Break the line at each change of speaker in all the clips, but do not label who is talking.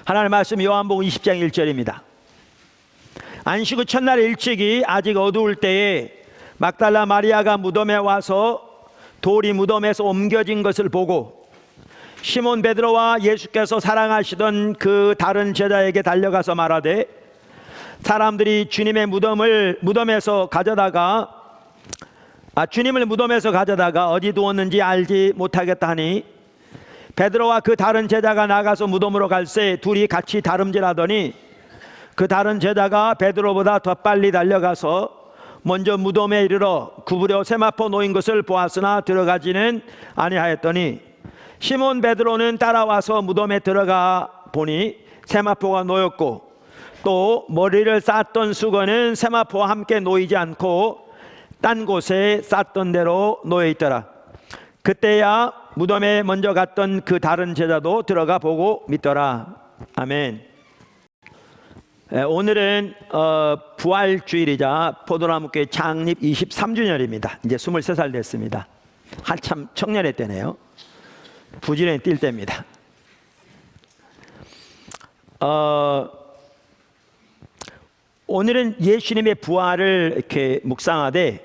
하나님의 말씀 요한복음 20장 1절입니다. 안식 후 첫날 일찍이 아직 어두울 때에 막달라 마리아가 무덤에 와서 돌이 무덤에서 옮겨진 것을 보고 시몬 베드로와 예수께서 사랑하시던 그 다른 제자에게 달려가서 말하되 사람들이 주님을 무덤에서 가져다가 어디 두었는지 알지 못하겠다 하니 베드로와 그 다른 제자가 나가서 무덤으로 갈새 둘이 같이 다름질하더니 그 다른 제자가 베드로보다 더 빨리 달려가서 먼저 무덤에 이르러 구부려 세마포 놓인 것을 보았으나 들어가지는 아니하였더니 시몬 베드로는 따라와서 무덤에 들어가 보니 세마포가 놓였고 또 머리를 쌌던 수건은 세마포와 함께 놓이지 않고 딴 곳에 쌌던 대로 놓여 있더라. 그때야 무덤에 먼저 갔던 그 다른 제자도 들어가 보고 믿더라. 아멘. 오늘은 부활주일이자 포도나무교회 창립 23주년입니다. 이제 23살 됐습니다. 한참 청년의 때네요. 부지런히 뛸 때입니다. 오늘은 예수님의 부활을 이렇게 묵상하되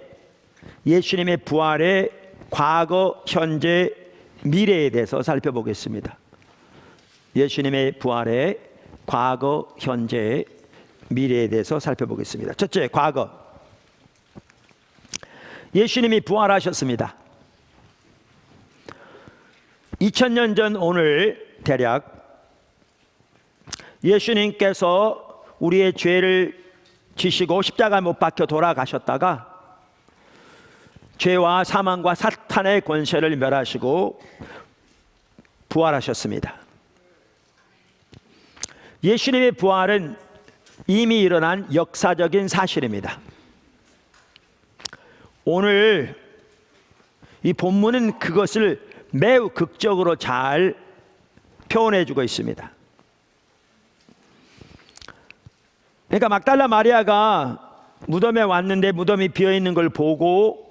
예수님의 부활의 과거, 현재, 미래에 대해서 살펴보겠습니다. 예수님의 부활의 과거, 현재, 미래에 대해서 살펴보겠습니다. 첫째, 과거. 예수님이 부활하셨습니다. 2000년 전 오늘 대략 예수님께서 우리의 죄를 지시고 십자가에 못 박혀 돌아가셨다가 죄와 사망과 사탄의 권세를 멸하시고 부활하셨습니다. 예수님의 부활은 이미 일어난 역사적인 사실입니다. 오늘 이 본문은 그것을 매우 극적으로 잘 표현해 주고 있습니다. 그러니까 막달라 마리아가 무덤에 왔는데 무덤이 비어 있는 걸 보고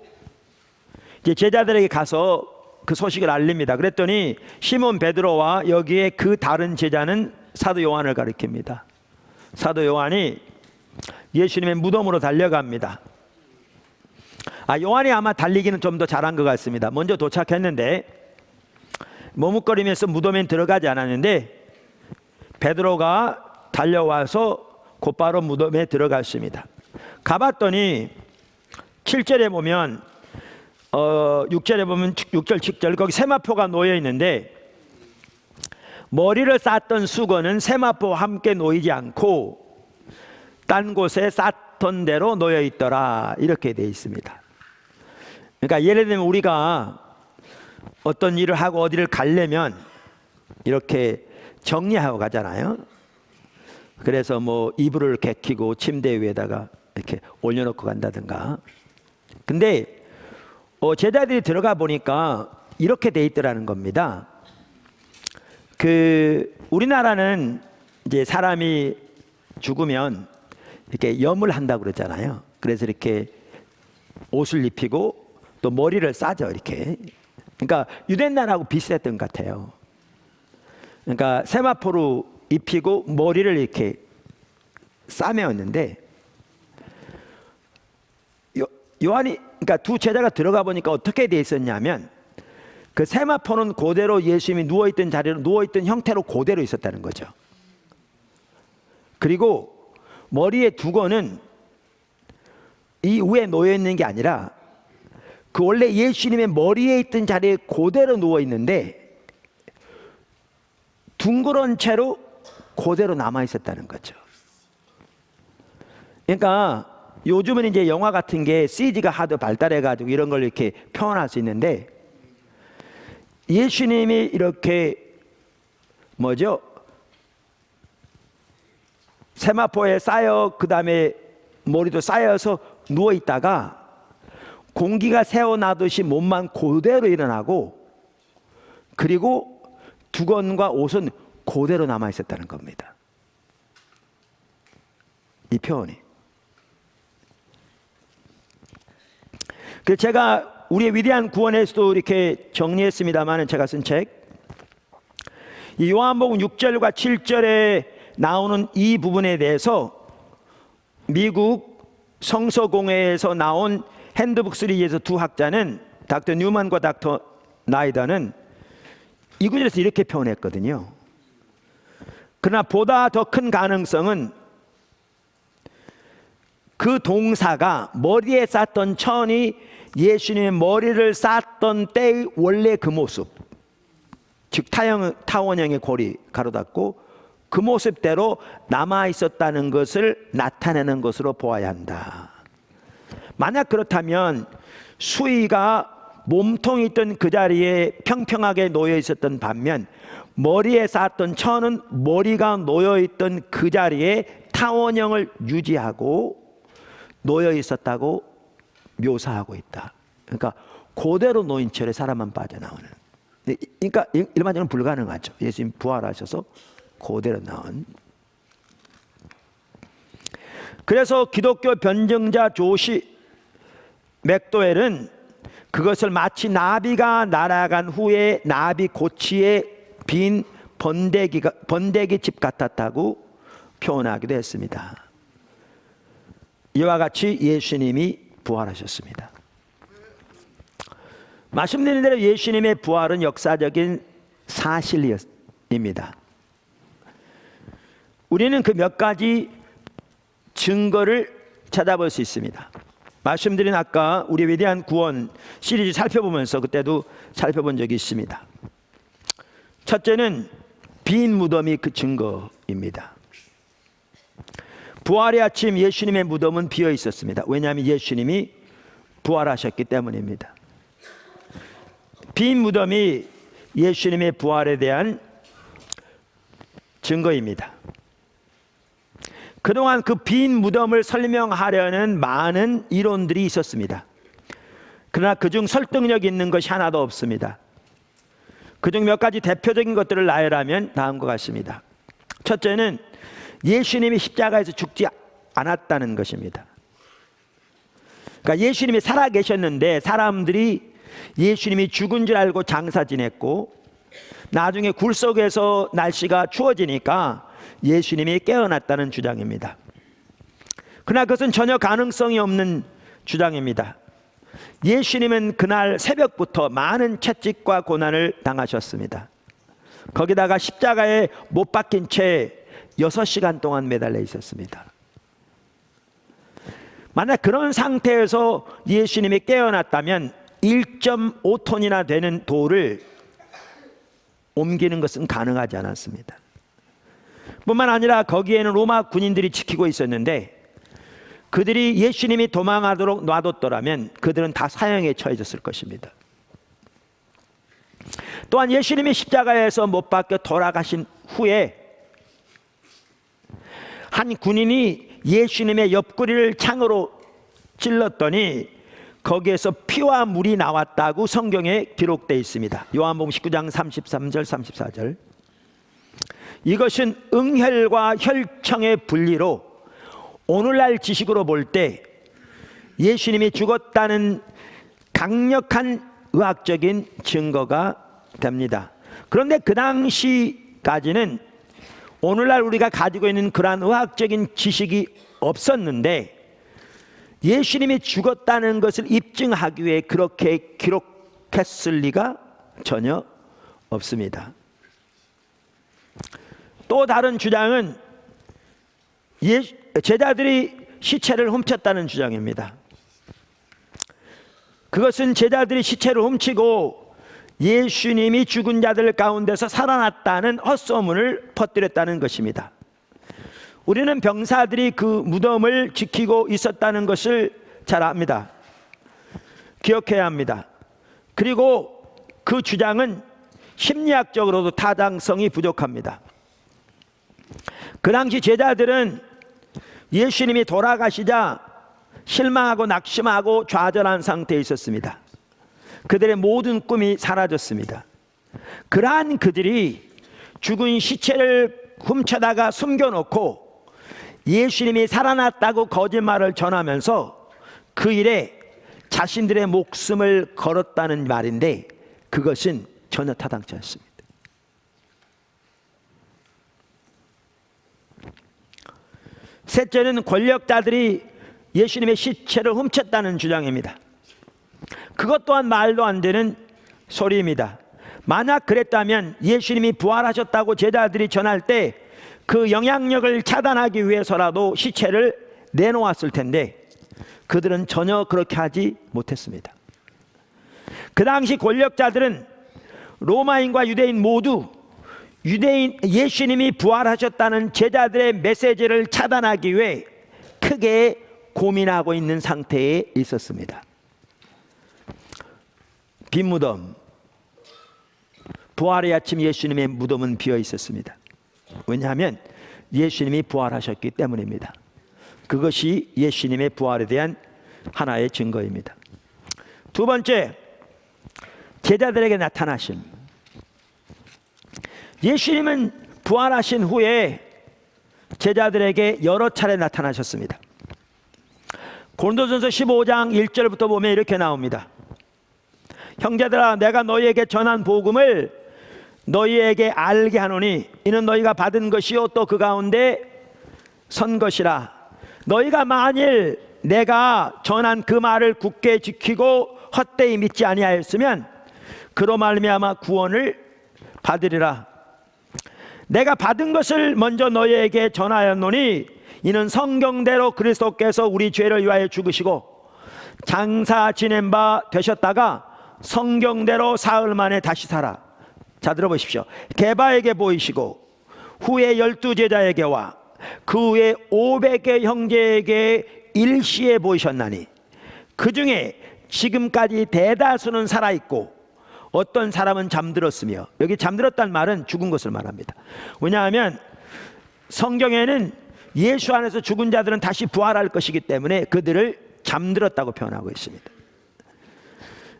이제 제자들에게 가서 그 소식을 알립니다. 그랬더니 시몬 베드로와 여기에 그 다른 제자는 사도 요한을 가리킵니다. 사도 요한이 예수님의 무덤으로 달려갑니다. 요한이 아마 달리기는 좀 더 잘한 것 같습니다. 먼저 도착했는데 머뭇거리면서 무덤에 들어가지 않았는데 베드로가 달려와서 곧바로 무덤에 들어갔습니다. 가봤더니 7절에 보면 6절에 보면 6절 7절 거기 세마포가 놓여 있는데 머리를 쌌던 수건은 세마포와 함께 놓이지 않고 딴 곳에 쌌던 대로 놓여 있더라. 이렇게 되어 있습니다. 그러니까 예를 들면 우리가 어떤 일을 하고 어디를 가려면 이렇게 정리하고 가잖아요. 그래서 뭐 이불을 개키고 침대 위에다가 이렇게 올려놓고 간다든가. 근데 제자들이 들어가 보니까 이렇게 돼 있더라는 겁니다. 우리나라는 이제 사람이 죽으면 이렇게 염을 한다고 그러잖아요. 그래서 이렇게 옷을 입히고 또 머리를 싸죠, 이렇게. 그러니까 유대인하고 비슷했던 것 같아요. 그러니까 세마포로 입히고 머리를 이렇게 싸매었는데 요한이 그러니까 두 제자가 들어가 보니까 어떻게 돼 있었냐면 그 세마포는 그대로 예수님이 누워있던 자리로 누워있던 형태로 그대로 있었다는 거죠. 그리고 머리에 두건은 이 위에 놓여 있는 게 아니라 그 원래 예수님의 머리에 있던 자리에 그대로 누워 있는데 둥그런 채로 그대로 남아 있었다는 거죠. 그러니까 요즘은 이제 영화 같은 게 CG가 하도 발달해 가지고 이런 걸 이렇게 표현할 수 있는데 예수님이 이렇게 세마포에 쌓여 그다음에 머리도 쌓여서 누워 있다가 공기가 새어나듯이 몸만 그대로 일어나고 그리고 두건과 옷은 그대로 남아 있었다는 겁니다. 이 표현이. 그래서 제가 우리의 위대한 구원에서도 이렇게 정리했습니다만 제가 쓴 책 이 요한복음 6절과 7절에 나오는 이 부분에 대해서 미국 성서공회에서 나온 핸드북 시리즈에서 두 학자는 닥터 뉴만과 닥터 나이더는 이 구절에서 이렇게 표현했거든요. 그러나 보다 더 큰 가능성은 그 동사가 머리에 쌓던 천이 예수님의 머리를 쌓던 때의 원래 그 모습, 즉 타원형의 고리 가로닫고 그 모습대로 남아 있었다는 것을 나타내는 것으로 보아야 한다. 만약 그렇다면 수의가 몸통이 있던 그 자리에 평평하게 놓여 있었던 반면 머리에 쌓았던 천은 머리가 놓여 있던 그 자리에 타원형을 유지하고 놓여 있었다고 묘사하고 있다. 그러니까 그대로 놓인 채로 사람만 빠져나오는. 그러니까 일반적으로 불가능하죠. 예수님 부활하셔서 그대로 나온. 그래서 기독교 변증자 조시 맥도웰은 그것을 마치 나비가 날아간 후에 나비 고치에 빈 번데기 집 같았다고 표현하기도 했습니다. 이와 같이 예수님이 부활하셨습니다. 말씀드린 대로 예수님의 부활은 역사적인 사실입니다. 우리는 그 몇 가지 증거를 찾아볼 수 있습니다. 말씀드린 아까 우리 위대한 구원 시리즈 살펴보면서 그때도 살펴본 적이 있습니다. 첫째는 빈 무덤이 그 증거입니다. 부활의 아침 예수님의 무덤은 비어 있었습니다. 왜냐하면 예수님이 부활하셨기 때문입니다. 빈 무덤이 예수님의 부활에 대한 증거입니다. 그동안 그 빈 무덤을 설명하려는 많은 이론들이 있었습니다. 그러나 그중 설득력 있는 것이 하나도 없습니다. 그중 몇 가지 대표적인 것들을 나열하면 다음과 같습니다. 첫째는 예수님이 십자가에서 죽지 않았다는 것입니다. 그러니까 예수님이 살아계셨는데 사람들이 예수님이 죽은 줄 알고 장사 지냈고 나중에 굴 속에서 날씨가 추워지니까 예수님이 깨어났다는 주장입니다. 그러나 그것은 전혀 가능성이 없는 주장입니다. 예수님은 그날 새벽부터 많은 채찍과 고난을 당하셨습니다. 거기다가 십자가에 못 박힌 채 6시간 동안 매달려 있었습니다. 만약 그런 상태에서 예수님이 깨어났다면 1.5톤이나 되는 돌을 옮기는 것은 가능하지 않았습니다. 뿐만 아니라 거기에는 로마 군인들이 지키고 있었는데 그들이 예수님이 도망하도록 놔뒀더라면 그들은 다 사형에 처해졌을 것입니다. 또한 예수님이 십자가에서 못 박혀 돌아가신 후에 한 군인이 예수님의 옆구리를 창으로 찔렀더니 거기에서 피와 물이 나왔다고 성경에 기록되어 있습니다. 요한복음 19장 33절 34절. 이것은 응혈과 혈청의 분리로 오늘날 지식으로 볼 때 예수님이 죽었다는 강력한 의학적인 증거가 됩니다. 그런데 그 당시까지는 오늘날 우리가 가지고 있는 그러한 의학적인 지식이 없었는데 예수님이 죽었다는 것을 입증하기 위해 그렇게 기록했을 리가 전혀 없습니다. 또 다른 주장은 제자들이 시체를 훔쳤다는 주장입니다. 그것은 제자들이 시체를 훔치고 예수님이 죽은 자들 가운데서 살아났다는 헛소문을 퍼뜨렸다는 것입니다. 우리는 병사들이 그 무덤을 지키고 있었다는 것을 잘 압니다. 기억해야 합니다. 그리고 그 주장은 심리학적으로도 타당성이 부족합니다. 그 당시 제자들은 예수님이 돌아가시자 실망하고 낙심하고 좌절한 상태에 있었습니다. 그들의 모든 꿈이 사라졌습니다. 그러한 그들이 죽은 시체를 훔쳐다가 숨겨놓고 예수님이 살아났다고 거짓말을 전하면서 그 일에 자신들의 목숨을 걸었다는 말인데 그것은 전혀 타당치 않습니다. 셋째는 권력자들이 예수님의 시체를 훔쳤다는 주장입니다. 그것 또한 말도 안 되는 소리입니다. 만약 그랬다면 예수님이 부활하셨다고 제자들이 전할 때 그 영향력을 차단하기 위해서라도 시체를 내놓았을 텐데 그들은 전혀 그렇게 하지 못했습니다. 그 당시 권력자들은 로마인과 유대인 모두 예수님이 부활하셨다는 제자들의 메시지를 차단하기 위해 크게 고민하고 있는 상태에 있었습니다. 빈 무덤, 부활의 아침 예수님의 무덤은 비어 있었습니다. 왜냐하면 예수님이 부활하셨기 때문입니다. 그것이 예수님의 부활에 대한 하나의 증거입니다. 두 번째, 제자들에게 나타나심. 예수님은 부활하신 후에 제자들에게 여러 차례 나타나셨습니다. 고린도전서 15장 1절부터 보면 이렇게 나옵니다. 형제들아, 내가 너희에게 전한 복음을 너희에게 알게 하노니 이는 너희가 받은 것이요 또 그 가운데 선 것이라. 너희가 만일 내가 전한 그 말을 굳게 지키고 헛되이 믿지 아니하였으면 그로 말미암아 구원을 받으리라. 내가 받은 것을 먼저 너희에게 전하였노니 이는 성경대로 그리스도께서 우리 죄를 위하여 죽으시고 장사 지낸 바 되셨다가 성경대로 사흘 만에 다시 살아. 자, 들어보십시오. 게바에게 보이시고 후에 12제자에게와 그 후에 500의 형제에게 일시에 보이셨나니 그 중에 지금까지 대다수는 살아있고 어떤 사람은 잠들었으며, 여기 잠들었다는 말은 죽은 것을 말합니다. 왜냐하면 성경에는 예수 안에서 죽은 자들은 다시 부활할 것이기 때문에 그들을 잠들었다고 표현하고 있습니다.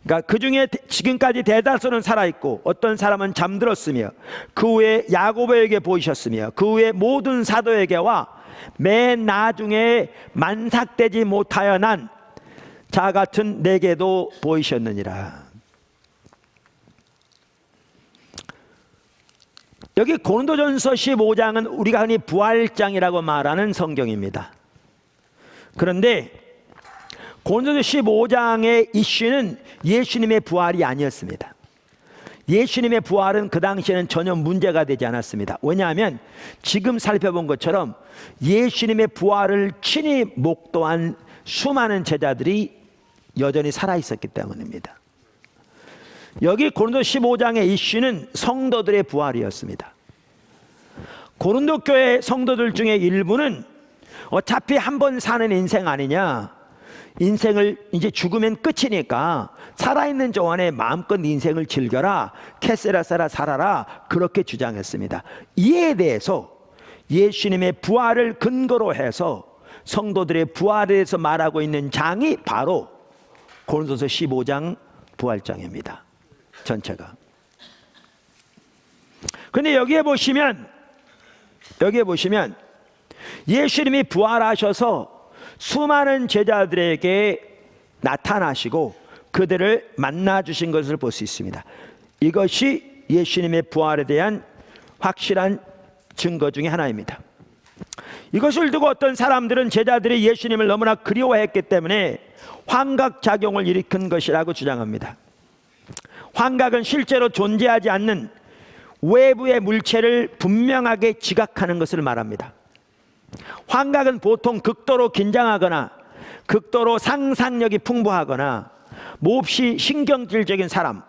그러니까 그 중에 지금까지 대다수는 살아있고 어떤 사람은 잠들었으며 그 후에 야고보에게 보이셨으며 그 후에 모든 사도에게와 맨 나중에 만삭되지 못하여 난 자 같은 내게도 보이셨느니라. 여기 고린도전서 15장은 우리가 흔히 부활장이라고 말하는 성경입니다. 그런데 고린도전서 15장의 이슈는 예수님의 부활이 아니었습니다. 예수님의 부활은 그 당시에는 전혀 문제가 되지 않았습니다. 왜냐하면 지금 살펴본 것처럼 예수님의 부활을 친히 목도한 수많은 제자들이 여전히 살아있었기 때문입니다. 여기 고린도 15장의 이슈는 성도들의 부활이었습니다. 고린도 교회 성도들 중에 일부는 어차피 한 번 사는 인생 아니냐, 인생을 이제 죽으면 끝이니까 살아있는 동안에 마음껏 인생을 즐겨라, 캐세라세라 살아라, 그렇게 주장했습니다. 이에 대해서 예수님의 부활을 근거로 해서 성도들의 부활에 대해서 말하고 있는 장이 바로 고린도서 15장 부활장입니다. 전체가. 그런데 여기에 보시면 예수님이 부활하셔서 수많은 제자들에게 나타나시고 그들을 만나 주신 것을 볼 수 있습니다. 이것이 예수님의 부활에 대한 확실한 증거 중에 하나입니다. 이것을 두고 어떤 사람들은 제자들이 예수님을 너무나 그리워했기 때문에 환각작용을 일으킨 것이라고 주장합니다. 환각은 실제로 존재하지 않는 외부의 물체를 분명하게 지각하는 것을 말합니다. 환각은 보통 극도로 긴장하거나 극도로 상상력이 풍부하거나 몹시 신경질적인 사람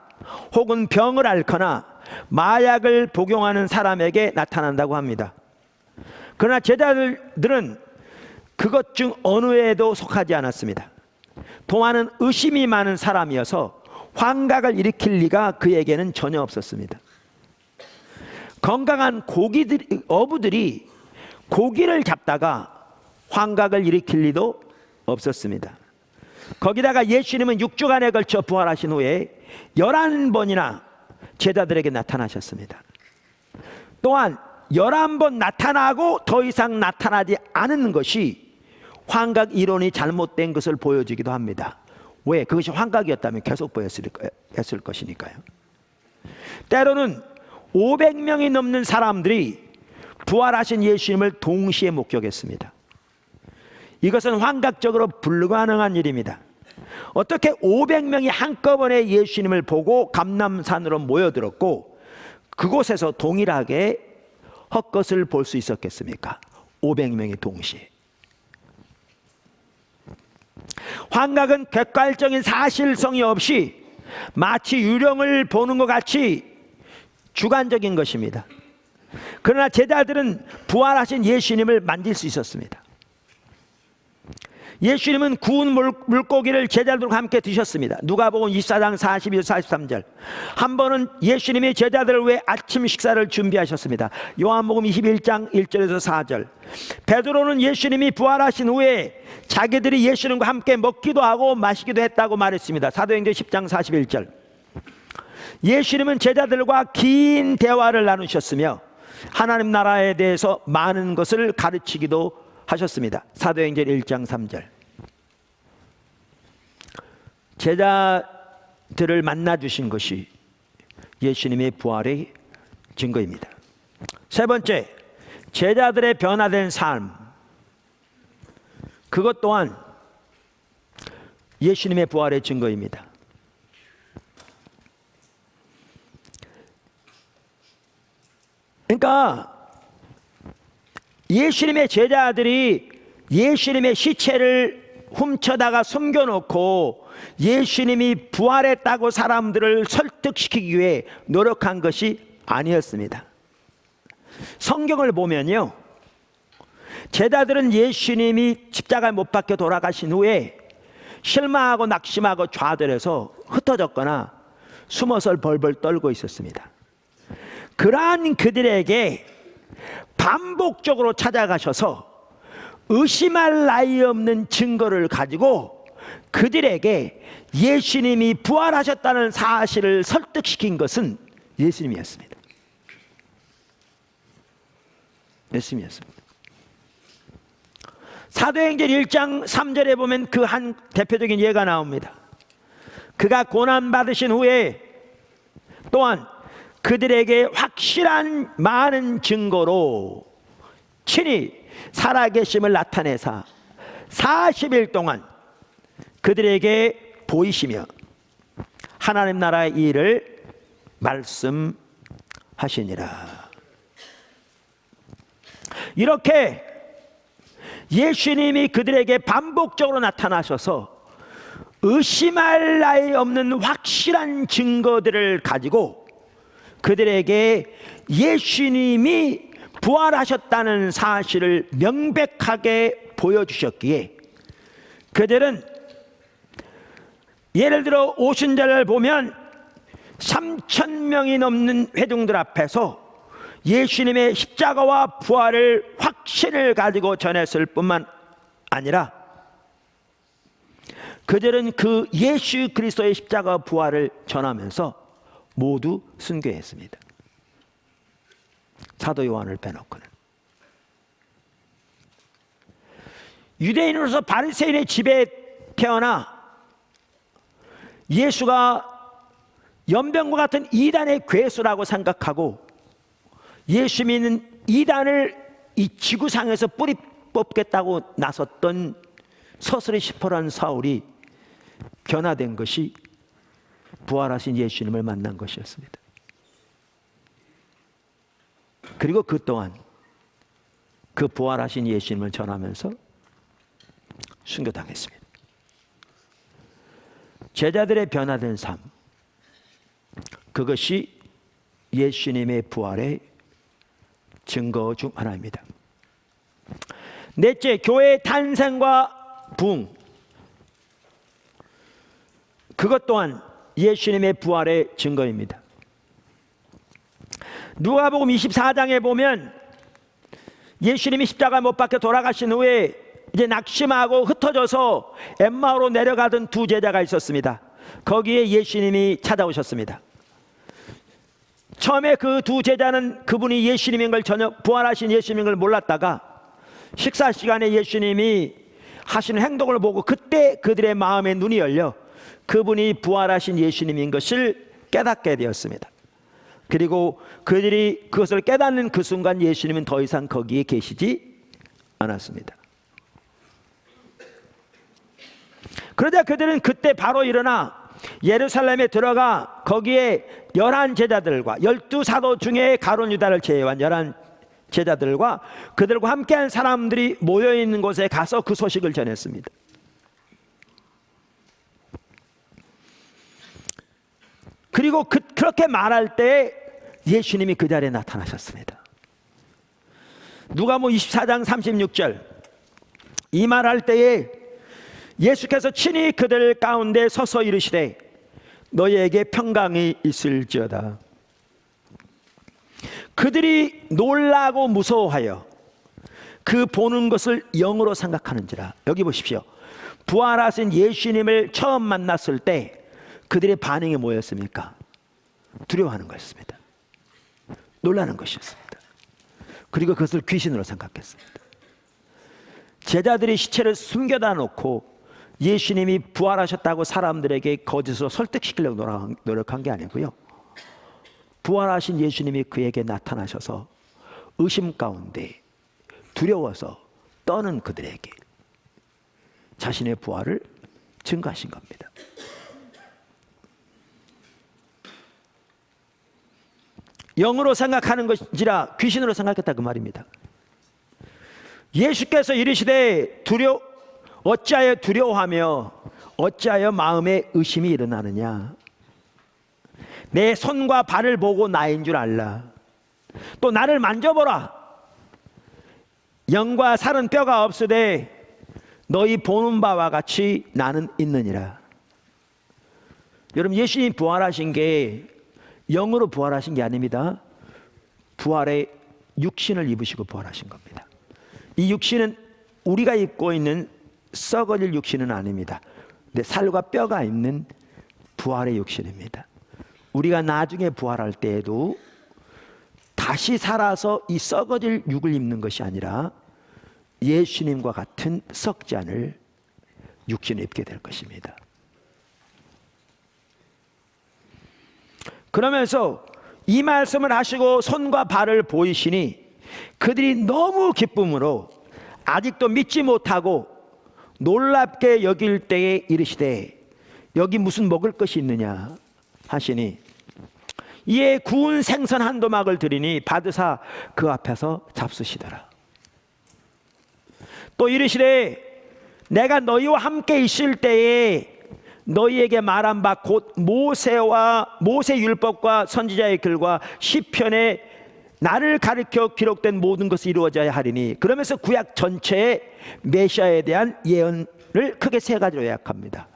혹은 병을 앓거나 마약을 복용하는 사람에게 나타난다고 합니다. 그러나 제자들은 그것 중 어느에도 속하지 않았습니다. 도마는 의심이 많은 사람이어서 환각을 일으킬 리가 그에게는 전혀 없었습니다. 건강한 어부들이 고기를 잡다가 환각을 일으킬 리도 없었습니다. 거기다가 예수님은 6주간에 걸쳐 부활하신 후에 11번이나 제자들에게 나타나셨습니다. 또한 11번 나타나고 더 이상 나타나지 않은 것이 환각 이론이 잘못된 것을 보여주기도 합니다. 왜? 그것이 환각이었다면 계속 보였을 것이니까요. 때로는 500명이 넘는 사람들이 부활하신 예수님을 동시에 목격했습니다. 이것은 환각적으로 불가능한 일입니다. 어떻게 500명이 한꺼번에 예수님을 보고 감람산으로 모여들었고 그곳에서 동일하게 헛것을 볼 수 있었겠습니까? 500명이 동시에. 환각은 객관적인 사실성이 없이 마치 유령을 보는 것 같이 주관적인 것입니다. 그러나 제자들은 부활하신 예수님을 만질 수 있었습니다. 예수님은 구운 물고기를 제자들과 함께 드셨습니다. 누가복음 24장 42절 43절. 한 번은 예수님이 제자들을 위해 아침 식사를 준비하셨습니다. 요한복음 21장 1절에서 4절. 베드로는 예수님이 부활하신 후에 자기들이 예수님과 함께 먹기도 하고 마시기도 했다고 말했습니다. 사도행전 10장 41절. 예수님은 제자들과 긴 대화를 나누셨으며 하나님 나라에 대해서 많은 것을 가르치기도 하셨습니다. 사도행전 1장 3절. 제자들을 만나 주신 것이 예수님의 부활의 증거입니다. 세 번째, 제자들의 변화된 삶. 그것 또한 예수님의 부활의 증거입니다. 그러니까 예수님의 제자들이 예수님의 시체를 훔쳐다가 숨겨놓고 예수님이 부활했다고 사람들을 설득시키기 위해 노력한 것이 아니었습니다. 성경을 보면요, 제자들은 예수님이 십자가에 못 박혀 돌아가신 후에 실망하고 낙심하고 좌절해서 흩어졌거나 숨어서 벌벌 떨고 있었습니다. 그러한 그들에게 반복적으로 찾아가셔서 의심할 나위 없는 증거를 가지고 그들에게 예수님이 부활하셨다는 사실을 설득시킨 것은 예수님이었습니다. 예수님이었습니다. 사도행전 1장 3절에 보면 그 한 대표적인 예가 나옵니다. 그가 고난받으신 후에 또한 그들에게 확실한 많은 증거로 친히 살아계심을 나타내사 40일 동안 그들에게 보이시며 하나님 나라의 일을 말씀하시니라. 이렇게 예수님이 그들에게 반복적으로 나타나셔서 의심할 나위 없는 확실한 증거들을 가지고 그들에게 예수님이 부활하셨다는 사실을 명백하게 보여주셨기에 그들은 예를 들어 오순절을 보면 3,000명이 넘는 회중들 앞에서 예수님의 십자가와 부활을 확신을 가지고 전했을 뿐만 아니라 그들은 그 예수 그리스도의 십자가 부활을 전하면서 모두 순교했습니다. 사도 요한을 빼놓고는. 유대인으로서 바리새인의 집에 태어나 예수가 연병과 같은 이단의 괴수라고 생각하고 예수 믿는 이단을 이 지구상에서 뿌리 뽑겠다고 나섰던 서슬이 시퍼런 사울이 변화된 것이 부활하신 예수님을 만난 것이었습니다. 그리고 그 또한 그 부활하신 예수님을 전하면서 순교당했습니다. 제자들의 변화된 삶, 그것이 예수님의 부활의 증거 중 하나입니다. 넷째, 교회의 탄생과 부흥, 그것 또한 예수님의 부활의 증거입니다. 누가복음 24장에 보면 예수님이 십자가 못 박혀 돌아가신 후에 이제 낙심하고 흩어져서 엠마오로 내려가던 두 제자가 있었습니다. 거기에 예수님이 찾아오셨습니다. 처음에 그 두 제자는 그분이 예수님인 걸 전혀 부활하신 예수님인 걸 몰랐다가 식사 시간에 예수님이 하시는 행동을 보고 그때 그들의 마음의 눈이 열려 그분이 부활하신 예수님인 것을 깨닫게 되었습니다. 그리고 그들이 그것을 깨닫는 그 순간 예수님은 더 이상 거기에 계시지 않았습니다. 그러자 그들은 그때 바로 일어나 예루살렘에 들어가 거기에 11 제자들과 12 사도 중에 가룟 유다를 제외한 11 제자들과 그들과 함께한 사람들이 모여있는 곳에 가서 그 소식을 전했습니다. 그리고 그렇게 말할 때 예수님이 그 자리에 나타나셨습니다. 누가복음 24장 36절, 이 말할 때에 예수께서 친히 그들 가운데 서서 이르시되 너희에게 평강이 있을지어다. 그들이 놀라고 무서워하여 그 보는 것을 영으로 생각하는지라. 여기 보십시오. 부활하신 예수님을 처음 만났을 때 그들의 반응이 뭐였습니까? 두려워하는 것이었습니다. 놀라는 것이었습니다. 그리고 그것을 귀신으로 생각했습니다. 제자들이 시체를 숨겨다 놓고 예수님이 부활하셨다고 사람들에게 거짓으로 설득시키려고 노력한 게 아니고요, 부활하신 예수님이 그에게 나타나셔서 의심 가운데 두려워서 떠는 그들에게 자신의 부활을 증거하신 겁니다. 영으로 생각하는 것이라 귀신으로 생각했다 그 말입니다. 예수께서 이르시되 어찌하여 두려워하며 어찌하여 마음에 의심이 일어나느냐. 내 손과 발을 보고 나인 줄 알라. 또 나를 만져보라. 영과 살은 뼈가 없으되 너희 보는 바와 같이 나는 있느니라. 여러분, 예수님이 부활하신 게 영으로 부활하신 게 아닙니다. 부활의 육신을 입으시고 부활하신 겁니다. 이 육신은 우리가 입고 있는 썩어질 육신은 아닙니다. 근데 살과 뼈가 있는 부활의 육신입니다. 우리가 나중에 부활할 때에도 다시 살아서 이 썩어질 육을 입는 것이 아니라 예수님과 같은 썩지 않을 육신을 입게 될 것입니다. 그러면서 이 말씀을 하시고 손과 발을 보이시니 그들이 너무 기쁨으로 아직도 믿지 못하고 놀랍게 여길 때에 이르시되 여기 무슨 먹을 것이 있느냐 하시니 이에 구운 생선 한 도막을 드리니 받으사 그 앞에서 잡수시더라. 또 이르시되 내가 너희와 함께 있을 때에 너희에게 말한 바 곧 모세 율법과 선지자의 글과 시편에 나를 가르쳐 기록된 모든 것이 이루어져야 하리니. 그러면서 구약 전체의 메시아에 대한 예언을 크게 세 가지로 요약합니다.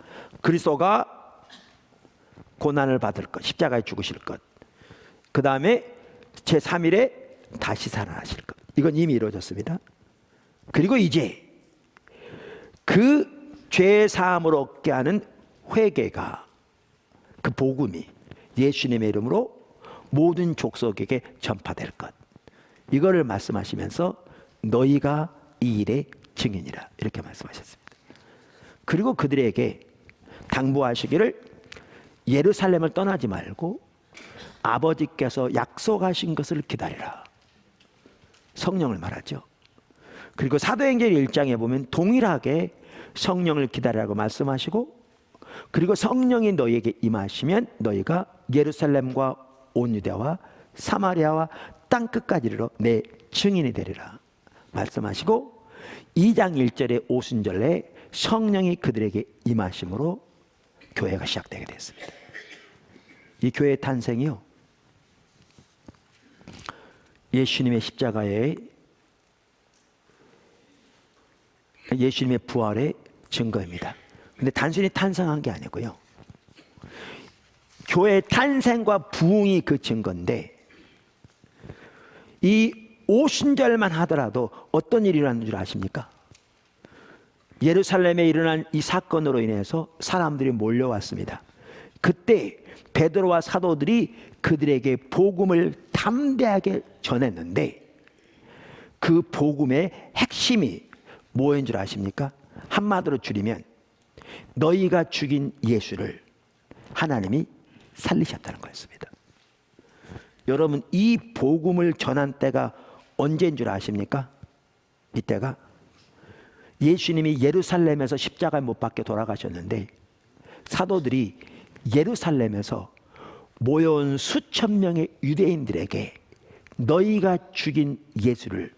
그리스도가 고난을 받을 것, 십자가에 죽으실 것, 그 다음에 제3일에 다시 살아나실 것, 이건 이미 이루어졌습니다. 그리고 이제 그 죄 사함을 얻게 하는 회개가, 그 복음이 예수님의 이름으로 모든 족속에게 전파될 것, 이거를 말씀하시면서 너희가 이 일의 증인이라 이렇게 말씀하셨습니다. 그리고 그들에게 당부하시기를 예루살렘을 떠나지 말고 아버지께서 약속하신 것을 기다리라. 성령을 말하죠. 그리고 사도행전 1장에 보면 동일하게 성령을 기다리라고 말씀하시고, 그리고 성령이 너희에게 임하시면 너희가 예루살렘과 온 유대와 사마리아와 땅끝까지 이르러 내 증인이 되리라 말씀하시고, 2장 1절의 오순절에 성령이 그들에게 임하심으로 교회가 시작되게 됐습니다. 이 교회의 탄생이요, 예수님의 십자가의, 예수님의 부활의 증거입니다. 근데 단순히 탄생한 게 아니고요, 교회의 탄생과 부흥이 그 증거인데, 이 오순절만 하더라도 어떤 일이 일어나는 줄 아십니까? 예루살렘에 일어난 이 사건으로 인해서 사람들이 몰려왔습니다. 그때 베드로와 사도들이 그들에게 복음을 담대하게 전했는데, 그 복음의 핵심이 뭐인 줄 아십니까? 한마디로 줄이면 너희가 죽인 예수를 하나님이 살리셨다는 거였습니다. 여러분, 이 복음을 전한 때가 언제인 줄 아십니까? 이때가 예수님이 예루살렘에서 십자가에 못 박혀 돌아가셨는데 사도들이 예루살렘에서 모여온 수천 명의 유대인들에게 너희가 죽인 예수를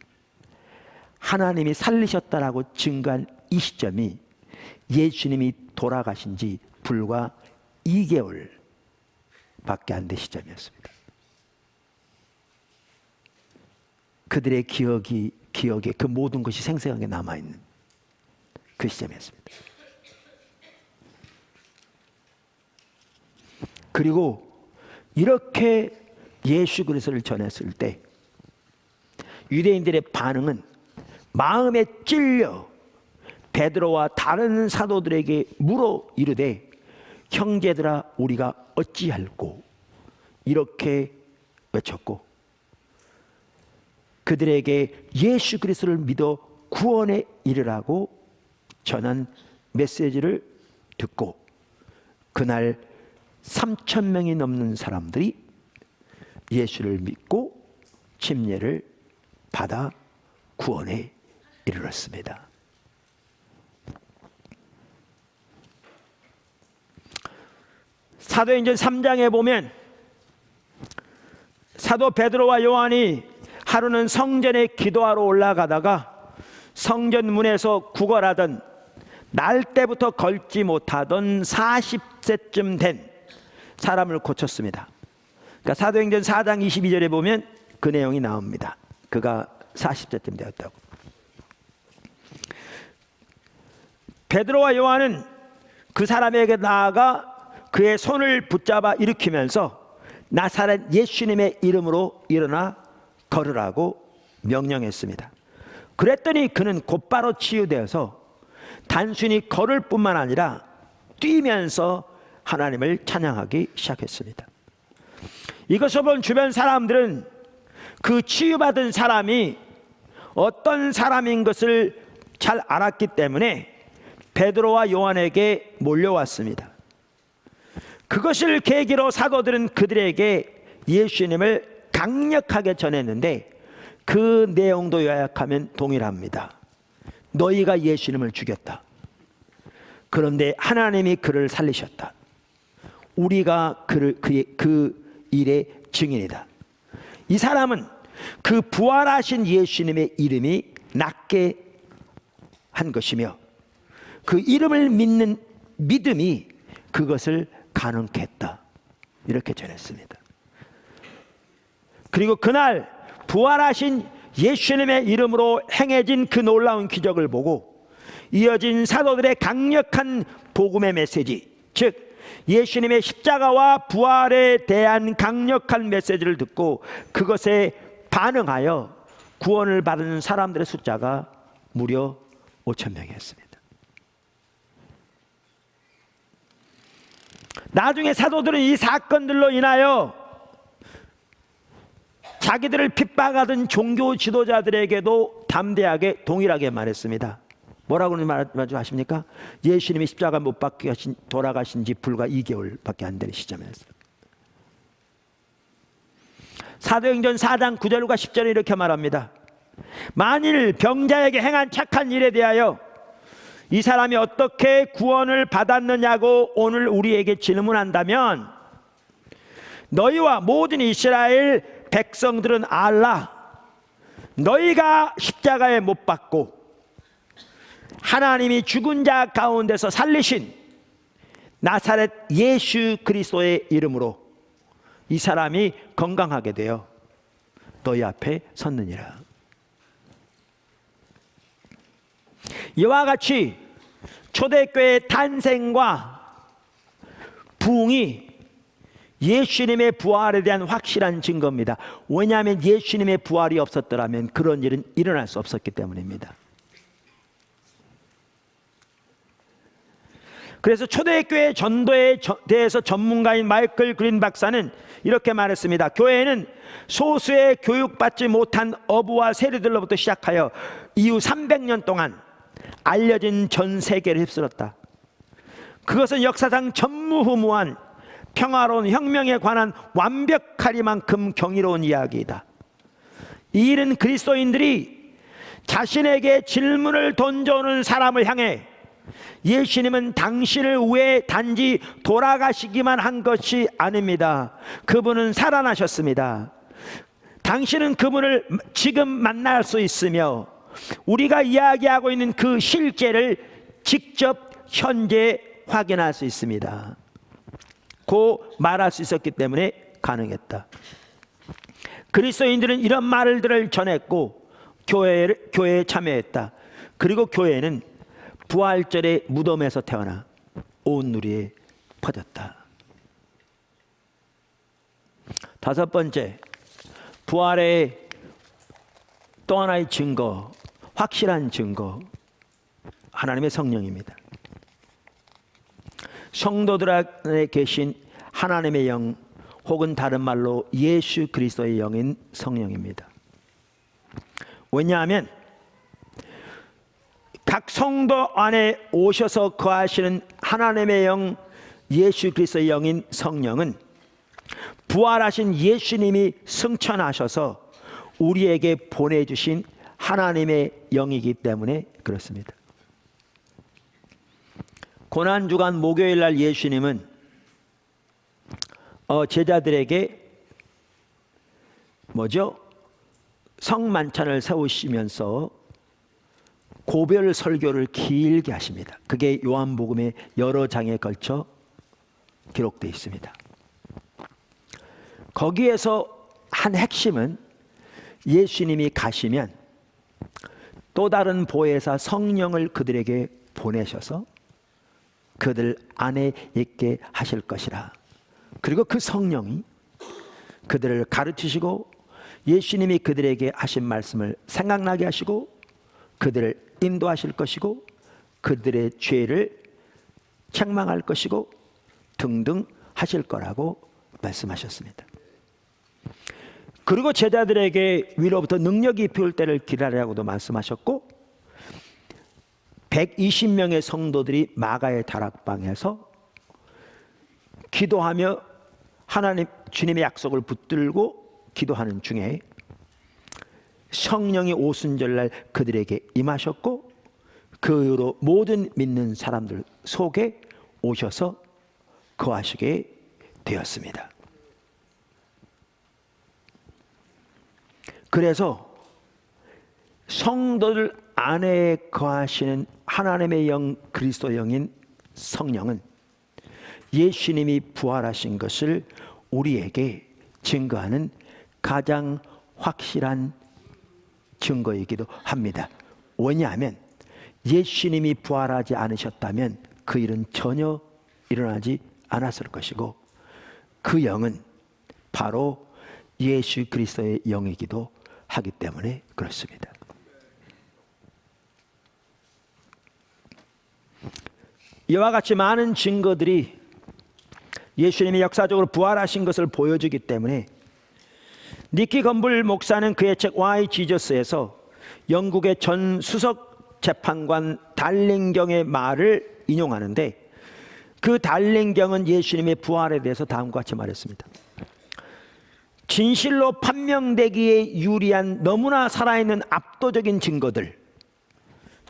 하나님이 살리셨다라고 증거한 이 시점이 예수님이 돌아가신 지 불과 2개월 밖에 안 된 시점이었습니다. 그들의 기억에 그 모든 것이 생생하게 남아있는 그 시점이었습니다. 그리고 이렇게 예수 그리스도를 전했을 때 유대인들의 반응은 마음에 찔려 베드로와 다른 사도들에게 물어 이르되 형제들아 우리가 어찌할꼬 이렇게 외쳤고 그들에게 예수 그리스도를 믿어 구원에 이르라고 전한 메시지를 듣고 그날 3,000명이 넘는 사람들이 예수를 믿고 침례를 받아 구원에 이르렀습니다. 사도행전 3장에 보면 사도 베드로와 요한이 하루는 성전에 기도하러 올라가다가 성전 문에서 구걸하던 날 때부터 걸지 못하던 40세쯤 된 사람을 고쳤습니다. 그러니까 사도행전 4장 22절에 보면 그 내용이 나옵니다. 그가 40세쯤 되었다고. 베드로와 요한은 그 사람에게 나아가 그의 손을 붙잡아 일으키면서 나사렛 예수님의 이름으로 일어나 걸으라고 명령했습니다. 그랬더니 그는 곧바로 치유되어서 단순히 걸을 뿐만 아니라 뛰면서 하나님을 찬양하기 시작했습니다. 이것을 본 주변 사람들은 그 치유받은 사람이 어떤 사람인 것을 잘 알았기 때문에 베드로와 요한에게 몰려왔습니다. 그것을 계기로 사도들은 그들에게 예수님을 강력하게 전했는데 그 내용도 요약하면 동일합니다. 너희가 예수님을 죽였다. 그런데 하나님이 그를 살리셨다. 우리가 그 일의 증인이다. 이 사람은 그 부활하신 예수님의 이름이 낫게 한 것이며 그 이름을 믿는 믿음이 그것을 가능케 했다. 이렇게 전했습니다. 그리고 그날 부활하신 예수님의 이름으로 행해진 그 놀라운 기적을 보고 이어진 사도들의 강력한 복음의 메시지, 즉 예수님의 십자가와 부활에 대한 강력한 메시지를 듣고 그것에 반응하여 구원을 받은 사람들의 숫자가 무려 5,000명이었습니다. 나중에 사도들은 이 사건들로 인하여 자기들을 핍박하던 종교 지도자들에게도 담대하게 동일하게 말했습니다. 뭐라고 말씀하십니까? 예수님이 십자가 못 박혀 돌아가신 지 불과 2개월밖에 안 되는 시점이었어요. 사도행전 4장 9절과 10절에 이렇게 말합니다. 만일 병자에게 행한 착한 일에 대하여 이 사람이 어떻게 구원을 받았느냐고 오늘 우리에게 질문한다면 너희와 모든 이스라엘 백성들은 알라. 너희가 십자가에 못 박고 하나님이 죽은 자 가운데서 살리신 나사렛 예수 그리스도의 이름으로 이 사람이 건강하게 되어 너희 앞에 섰느니라. 이와 같이 초대교회의 탄생과 부흥이 예수님의 부활에 대한 확실한 증거입니다. 왜냐하면 예수님의 부활이 없었더라면 그런 일은 일어날 수 없었기 때문입니다. 그래서 초대교회 전도에 대해서 전문가인 마이클 그린 박사는 이렇게 말했습니다. 교회는 소수의 교육받지 못한 어부와 세리들로부터 시작하여 이후 300년 동안 알려진 전 세계를 휩쓸었다. 그것은 역사상 전무후무한 평화로운 혁명에 관한 완벽하리만큼 경이로운 이야기이다. 이 일은 그리스도인들이 자신에게 질문을 던져오는 사람을 향해 예수님은 당신을 왜 단지 돌아가시기만 한 것이 아닙니다. 그분은 살아나셨습니다. 당신은 그분을 지금 만날 수 있으며 우리가 이야기하고 있는 그 실제를 직접 현재 확인할 수 있습니다. 고 말할 수 있었기 때문에 가능했다. 그리스도인들은 이런 말들을 전했고 교회에 참여했다. 그리고 교회는 부활절의 무덤에서 태어나 온 누리에 퍼졌다. 다섯 번째, 부활의 또 하나의 증거, 확실한 증거, 하나님의 성령입니다. 성도들 안에 계신 하나님의 영, 혹은 다른 말로 예수 그리스도의 영인 성령입니다. 왜냐하면 각 성도 안에 오셔서 거하시는 하나님의 영, 예수 그리스도의 영인 성령은 부활하신 예수님이 승천하셔서 우리에게 보내주신 하나님의 영이기 때문에 그렇습니다. 고난주간 목요일 날 예수님은 제자들에게 성만찬을 세우시면서 고별 설교를 길게 하십니다. 그게 요한복음의 여러 장에 걸쳐 기록되어 있습니다. 거기에서 한 핵심은 예수님이 가시면 또 다른 보혜사 성령을 그들에게 보내셔서 그들 안에 있게 하실 것이라. 그리고 그 성령이 그들을 가르치시고 예수님이 그들에게 하신 말씀을 생각나게 하시고 그들을 인도하실 것이고 그들의 죄를 책망할 것이고 등등 하실 거라고 말씀하셨습니다. 그리고 제자들에게 위로부터 능력이 비올 때를 기다리라고도 말씀하셨고 120명의 성도들이 마가의 다락방에서 기도하며 하나님 주님의 약속을 붙들고 기도하는 중에 성령이 오순절날 그들에게 임하셨고 그 이후로 모든 믿는 사람들 속에 오셔서 거하시게 되었습니다. 그래서 성도들 안에 거하시는 하나님의 영, 그리스도 영인 성령은 예수님이 부활하신 것을 우리에게 증거하는 가장 확실한 증거이기도 합니다. 왜냐하면 예수님이 부활하지 않으셨다면 그 일은 전혀 일어나지 않았을 것이고 그 영은 바로 예수 그리스도의 영이기도 하기 때문에 그렇습니다. 이와 같이 많은 증거들이 예수님이 역사적으로 부활하신 것을 보여주기 때문에 니키 건불 목사는 그의 책 Why Jesus에서 영국의 전 수석 재판관 달링경의 말을 인용하는데 그 달링경은 예수님의 부활에 대해서 다음과 같이 말했습니다. 진실로 판명되기에 유리한 너무나 살아있는 압도적인 증거들,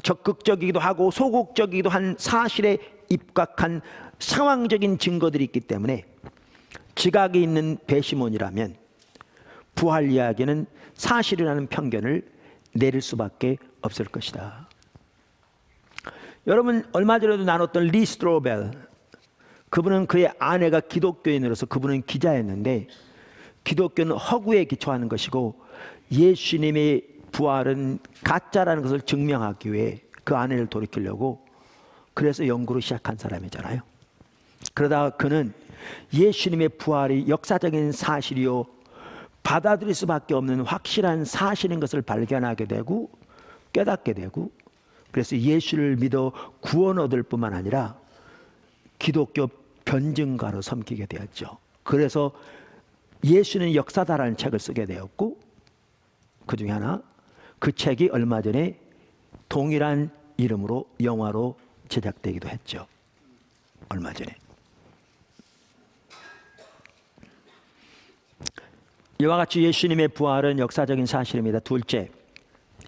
적극적이기도 하고 소극적이기도 한 사실에 입각한 상황적인 증거들이 있기 때문에 지각이 있는 배심원이라면 부활 이야기는 사실이라는 편견을 내릴 수밖에 없을 것이다. 여러분 얼마 전에도 나눴던 리 스트로벨, 그분은 그의 아내가 기독교인으로서 그분은 기자였는데 기독교는 허구에 기초하는 것이고 예수님의 부활은 가짜라는 것을 증명하기 위해 그 아내를 돌이키려고 그래서 연구를 시작한 사람이잖아요. 그러다가 그는 예수님의 부활이 역사적인 사실이요 받아들일 수밖에 없는 확실한 사실인 것을 발견하게 되고 깨닫게 되고 그래서 예수를 믿어 구원 얻을 뿐만 아니라 기독교 변증가로 섬기게 되었죠. 그래서 예수는 역사다라는 책을 쓰게 되었고 그 중에 하나 그 책이 얼마 전에 동일한 이름으로 영화로 제작되기도 했죠. 얼마 전에. 이와 같이 예수님의 부활은 역사적인 사실입니다. 둘째,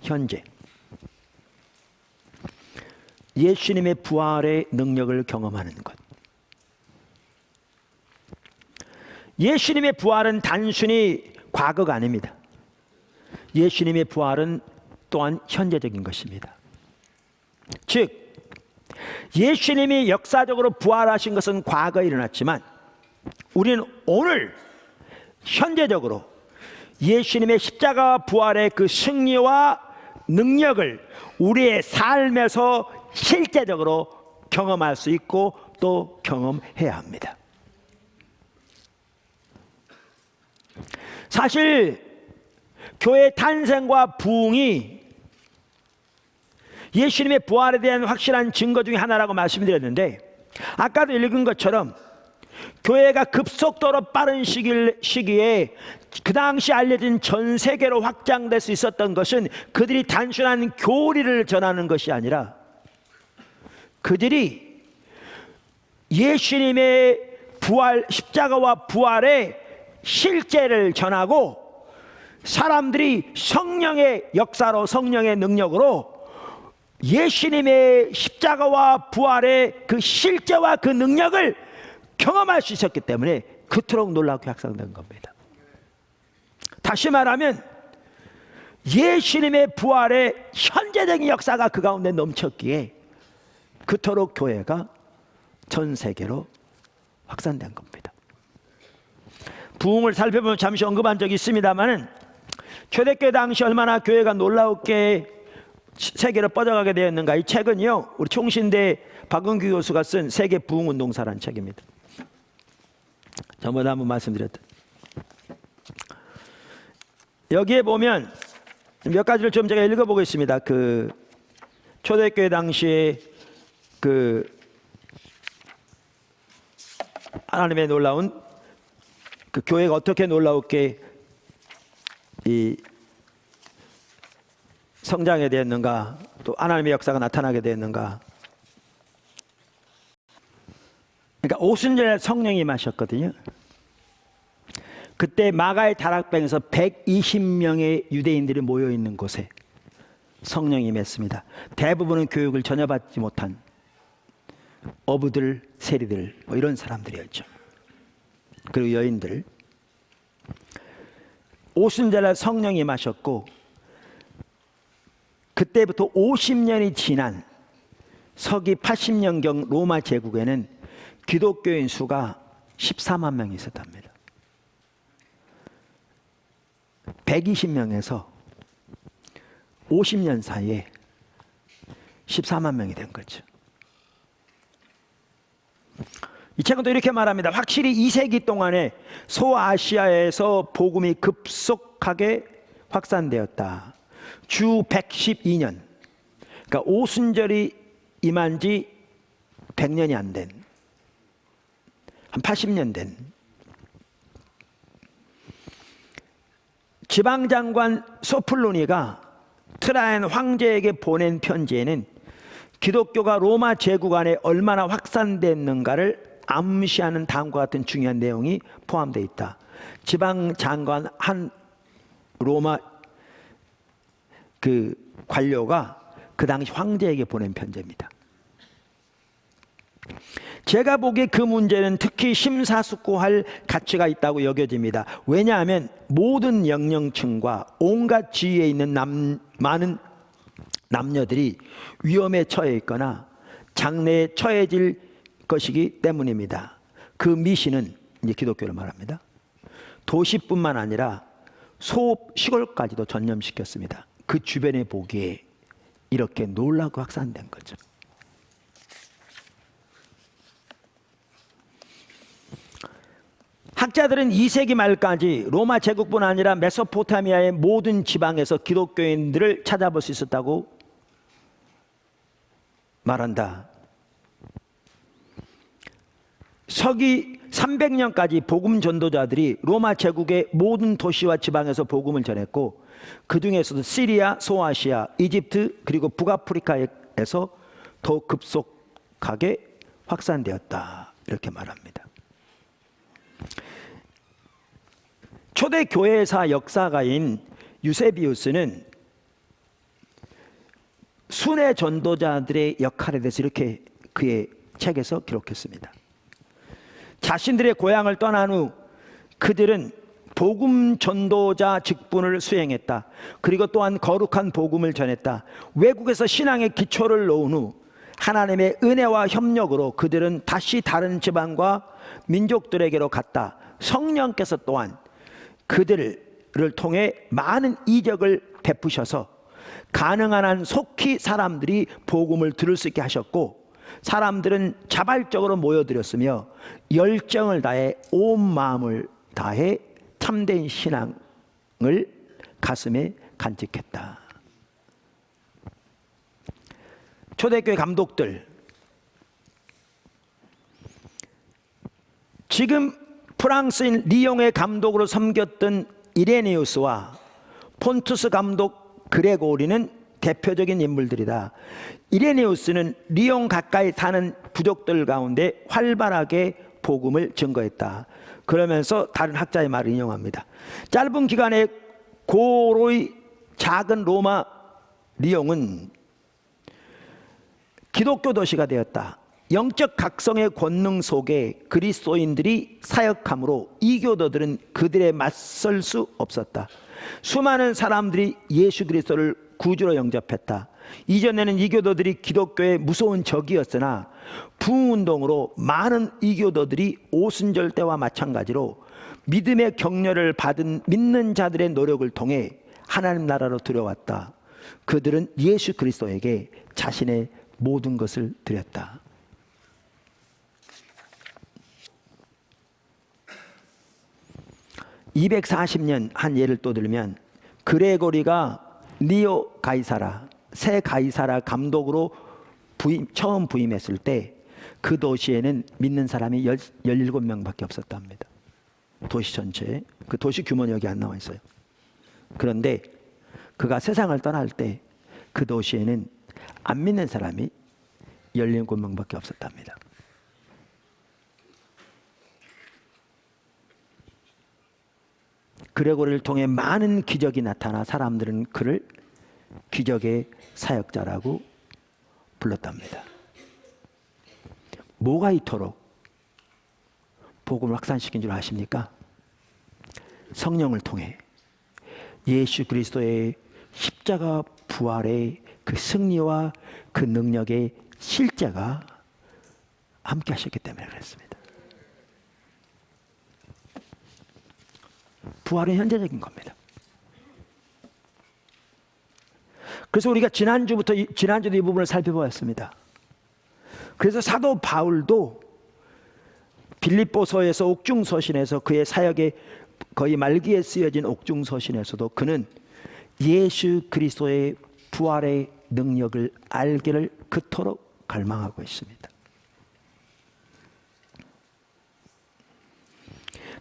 현재. 예수님의 부활의 능력을 경험하는 것. 예수님의 부활은 단순히 과거가 아닙니다. 예수님의 부활은 또한 현재적인 것입니다. 즉, 예수님이 역사적으로 부활하신 것은 과거에 일어났지만 우리는 오늘 현재적으로 예수님의 십자가 부활의 그 승리와 능력을 우리의 삶에서 실제적으로 경험할 수 있고 또 경험해야 합니다. 사실 교회 탄생과 부흥이 예수님의 부활에 대한 확실한 증거 중에 하나라고 말씀드렸는데, 아까도 읽은 것처럼 교회가 급속도로 빠른 시기에 그 당시 알려진 전 세계로 확장될 수 있었던 것은 그들이 단순한 교리를 전하는 것이 아니라 그들이 예수님의 부활, 십자가와 부활의 실제를 전하고 사람들이 성령의 역사로, 성령의 능력으로 예수님의 십자가와 부활의 그 실제와 그 능력을 경험할 수 있었기 때문에 그토록 놀랍게 확산된 겁니다. 다시 말하면 예수님의 부활의 현재적인 역사가 그 가운데 넘쳤기에 그토록 교회가 전 세계로 확산된 겁니다. 부흥을 살펴보면 잠시 언급한 적이 있습니다만은 초대교회 당시 얼마나 교회가 놀랍게 세계로 뻗어가게 되었는가. 이 책은요, 우리 총신대 박은규 교수가 쓴 세계 부흥운동사라는 책입니다. 저번에 한번 말씀드렸던, 여기에 보면 몇 가지를 좀 제가 읽어보겠습니다. 그 초대교회 당시에 그 하나님의 놀라운 그 교회가 어떻게 놀랍게 이 성장하게 되었는가, 또 하나님의 역사가 나타나게 되었는가. 그러니까 오순절 성령이 임하셨거든요. 그때 마가의 다락방에서 120명의 유대인들이 모여 있는 곳에 성령이 임했습니다. 대부분은 교육을 전혀 받지 못한 어부들, 세리들, 뭐 이런 사람들이었죠. 그리고 여인들. 오순절날 성령이 임하셨고 그때부터 50년이 지난 서기 80년경 로마 제국에는 기독교인 수가 14만 명이 있었답니다. 120명에서 50년 사이에 14만 명이 된 거죠. 이 책은 또 이렇게 말합니다. 확실히 2세기 동안에 소아시아에서 복음이 급속하게 확산되었다. 주 112년, 그러니까 오순절이 임한 지 100년이 안 된, 한 80년 된 지방장관 소플로니가 트라이안 황제에게 보낸 편지에는 기독교가 로마 제국 안에 얼마나 확산됐는가를 암시하는 다음과 같은 중요한 내용이 포함되어 있다. 지방장관 한 로마 그 관료가 그 당시 황제에게 보낸 편지입니다. 제가 보기에 그 문제는 특히 심사숙고할 가치가 있다고 여겨집니다. 왜냐하면 모든 연령층과 온갖 지위에 있는 많은 남녀들이 위험에 처해 있거나 장래에 처해질 것이기 때문입니다. 그 미신은, 이제 기독교를 말합니다, 도시뿐만 아니라 시골까지도 전염시켰습니다. 그 주변에 보기에 이렇게 놀라고 확산된 거죠. 학자들은 2세기 말까지 로마 제국뿐 아니라 메소포타미아의 모든 지방에서 기독교인들을 찾아볼 수 있었다고 말한다. 서기 300년까지 복음 전도자들이 로마 제국의 모든 도시와 지방에서 복음을 전했고 그 중에서도 시리아, 소아시아, 이집트 그리고 북아프리카에서 더 급속하게 확산되었다. 이렇게 말합니다. 초대 교회사 역사가인 유세비우스는 순회 전도자들의 역할에 대해서 이렇게 그의 책에서 기록했습니다. 자신들의 고향을 떠난 후 그들은 복음 전도자 직분을 수행했다. 그리고 또한 거룩한 복음을 전했다. 외국에서 신앙의 기초를 놓은 후 하나님의 은혜와 협력으로 그들은 다시 다른 지방과 민족들에게로 갔다. 성령께서 또한 그들을 통해 많은 이적을 베푸셔서 가능한 한 속히 사람들이 복음을 들을 수 있게 하셨고, 사람들은 자발적으로 모여들었으며 열정을 다해 온 마음을 다해 참된 신앙을 가슴에 간직했다. 초대교회 감독들, 지금 프랑스인 리옹의 감독으로 섬겼던 이레네우스와 폰투스 감독 그레고리는 대표적인 인물들이다. 이레네우스는 리옹 가까이 사는 부족들 가운데 활발하게 복음을 증거했다. 그러면서 다른 학자의 말을 인용합니다. 짧은 기간에 고로의 작은 로마 리옹은 기독교 도시가 되었다. 영적 각성의 권능 속에 그리스도인들이 사역함으로 이교도들은 그들에 맞설 수 없었다. 수많은 사람들이 예수 그리스도를 구주로 영접했다. 이전에는 이교도들이 기독교의 무서운 적이었으나 부흥운동으로 많은 이교도들이 오순절 때와 마찬가지로 믿음의 격려를 받은 믿는 자들의 노력을 통해 하나님 나라로 들어왔다. 그들은 예수 그리스도에게 자신의 모든 것을 드렸다. (240년) 한 예를 또 들면, 그레고리가 니오 가이사라, 새 가이사라 감독으로 처음 부임했을 때 그 도시에는 믿는 사람이 17명밖에 없었답니다. 도시 전체에. 그 도시 규모는 여기 안 나와 있어요. 그런데 그가 세상을 떠날 때 그 도시에는 안 믿는 사람이 17명밖에 없었답니다. 그레고리를 통해 많은 기적이 나타나 사람들은 그를 기적의 사역자라고 불렀답니다. 뭐가 이토록 복음을 확산시킨 줄 아십니까? 성령을 통해 예수 그리스도의 십자가 부활의 그 승리와 그 능력의 실제가 함께 하셨기 때문에 그렇습니다. 부활은 현재적인 겁니다. 그래서 우리가 지난주도 이 부분을 살펴보았습니다. 그래서 사도 바울도 빌립보서에서 옥중서신에서 그의 사역의 거의 말기에 쓰여진 옥중서신에서도 그는 예수 그리스도의 부활의 능력을 알기를 그토록 갈망하고 있습니다.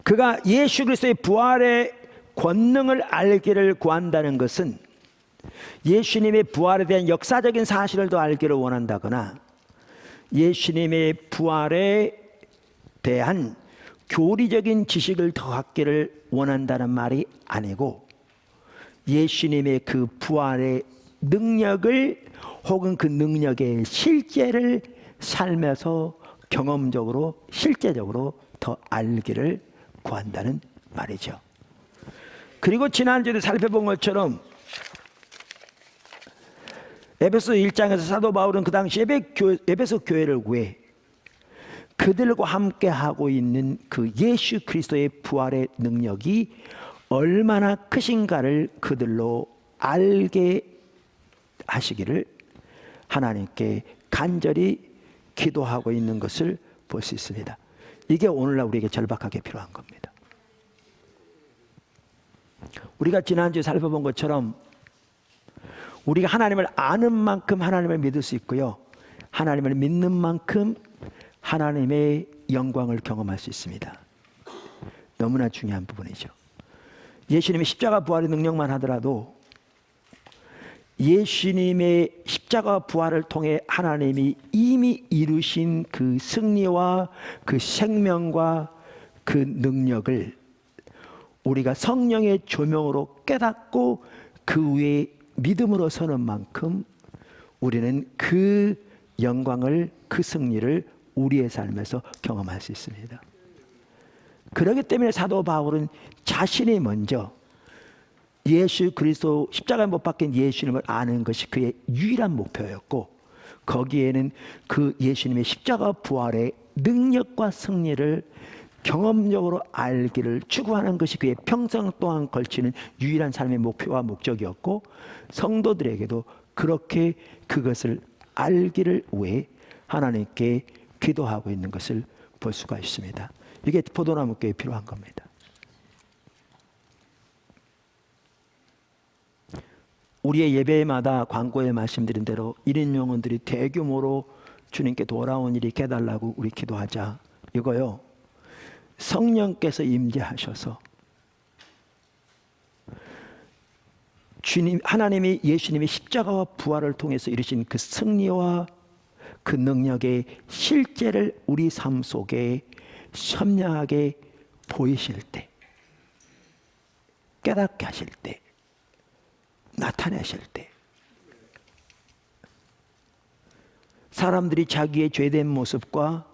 그가 예수 그리스도의 부활의 권능을 알기를 구한다는 것은 예수님의 부활에 대한 역사적인 사실을 더 알기를 원한다거나 예수님의 부활에 대한 교리적인 지식을 더 갖기를 원한다는 말이 아니고, 예수님의 그 부활의 능력을 혹은 그 능력의 실제를 살면서 경험적으로 실제적으로 더 알기를 구한다는 말이죠. 그리고 지난주에 살펴본 것처럼 에베소 1장에서 사도 바울은 그 당시 에베소 교회를 구해 그들과 함께 하고 있는 그 예수 그리스도의 부활의 능력이 얼마나 크신가를 그들로 알게 하시기를 하나님께 간절히 기도하고 있는 것을 볼 수 있습니다. 이게 오늘날 우리에게 절박하게 필요한 겁니다. 우리가 지난주에 살펴본 것처럼 우리가 하나님을 아는 만큼 하나님을 믿을 수 있고요, 하나님을 믿는 만큼 하나님의 영광을 경험할 수 있습니다. 너무나 중요한 부분이죠. 예수님의 십자가 부활의 능력만 하더라도 예수님의 십자가 부활을 통해 하나님이 이미 이루신 그 승리와 그 생명과 그 능력을 우리가 성령의 조명으로 깨닫고 그 위에 믿음으로 서는 만큼 우리는 그 영광을, 그 승리를 우리의 삶에서 경험할 수 있습니다. 그렇기 때문에 사도 바울은 자신이 먼저 예수 그리스도 십자가에 못 박힌 예수님을 아는 것이 그의 유일한 목표였고, 거기에는 그 예수님의 십자가 부활의 능력과 승리를 경험적으로 알기를 추구하는 것이 그의 평생 동안 걸치는 유일한 삶의 목표와 목적이었고, 성도들에게도 그렇게 그것을 알기를 위해 하나님께 기도하고 있는 것을 볼 수가 있습니다. 이게 포도나무 교회에 필요한 겁니다. 우리의 예배마다 광고에 말씀드린 대로 1인 영혼들이 대규모로 주님께 돌아온 일이 깨달라고 우리 기도하자. 이거요, 성령께서 임재하셔서 주님, 하나님이 예수님의 십자가와 부활을 통해서 이루신 그 승리와 그 능력의 실제를 우리 삶 속에 선명하게 보이실 때, 깨닫게 하실 때, 나타내실 때, 사람들이 자기의 죄된 모습과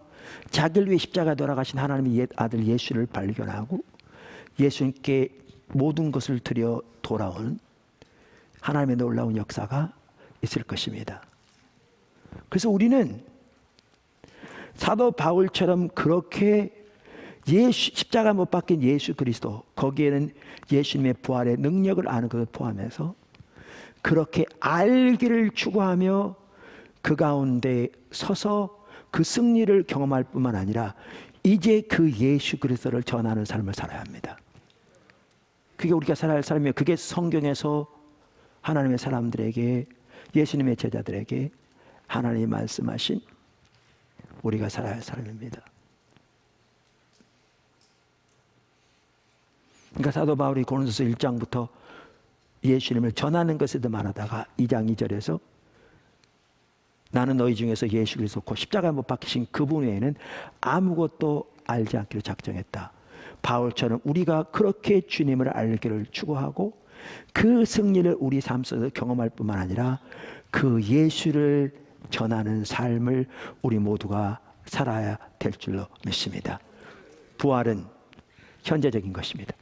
자기를 위해 십자가에 돌아가신 하나님의 옛 아들 예수를 발견하고 예수님께 모든 것을 드려 돌아온 하나님의 놀라운 역사가 있을 것입니다. 그래서 우리는 사도 바울처럼 그렇게 십자가 못 박힌 예수 그리스도, 거기에는 예수님의 부활의 능력을 아는 것을 포함해서 그렇게 알기를 추구하며 그 가운데 서서 그 승리를 경험할 뿐만 아니라 이제 그 예수 그리스도를 전하는 삶을 살아야 합니다. 그게 우리가 살아야 할 삶이에요. 그게 성경에서 하나님의 사람들에게, 예수님의 제자들에게 하나님이 말씀하신 우리가 살아야 할 삶입니다. 그러니까 사도 바울이 고린도서 1장부터 예수님을 전하는 것에도 말하다가 2장 2절에서 나는 너희 중에서 예수 그리스도 곧 십자가에 못 박히신 그분 외에는 아무것도 알지 않기로 작정했다. 바울처럼 우리가 그렇게 주님을 알기를 추구하고 그 승리를 우리 삶 속에서 경험할 뿐만 아니라 그 예수를 전하는 삶을 우리 모두가 살아야 될 줄로 믿습니다. 부활은 현재적인 것입니다.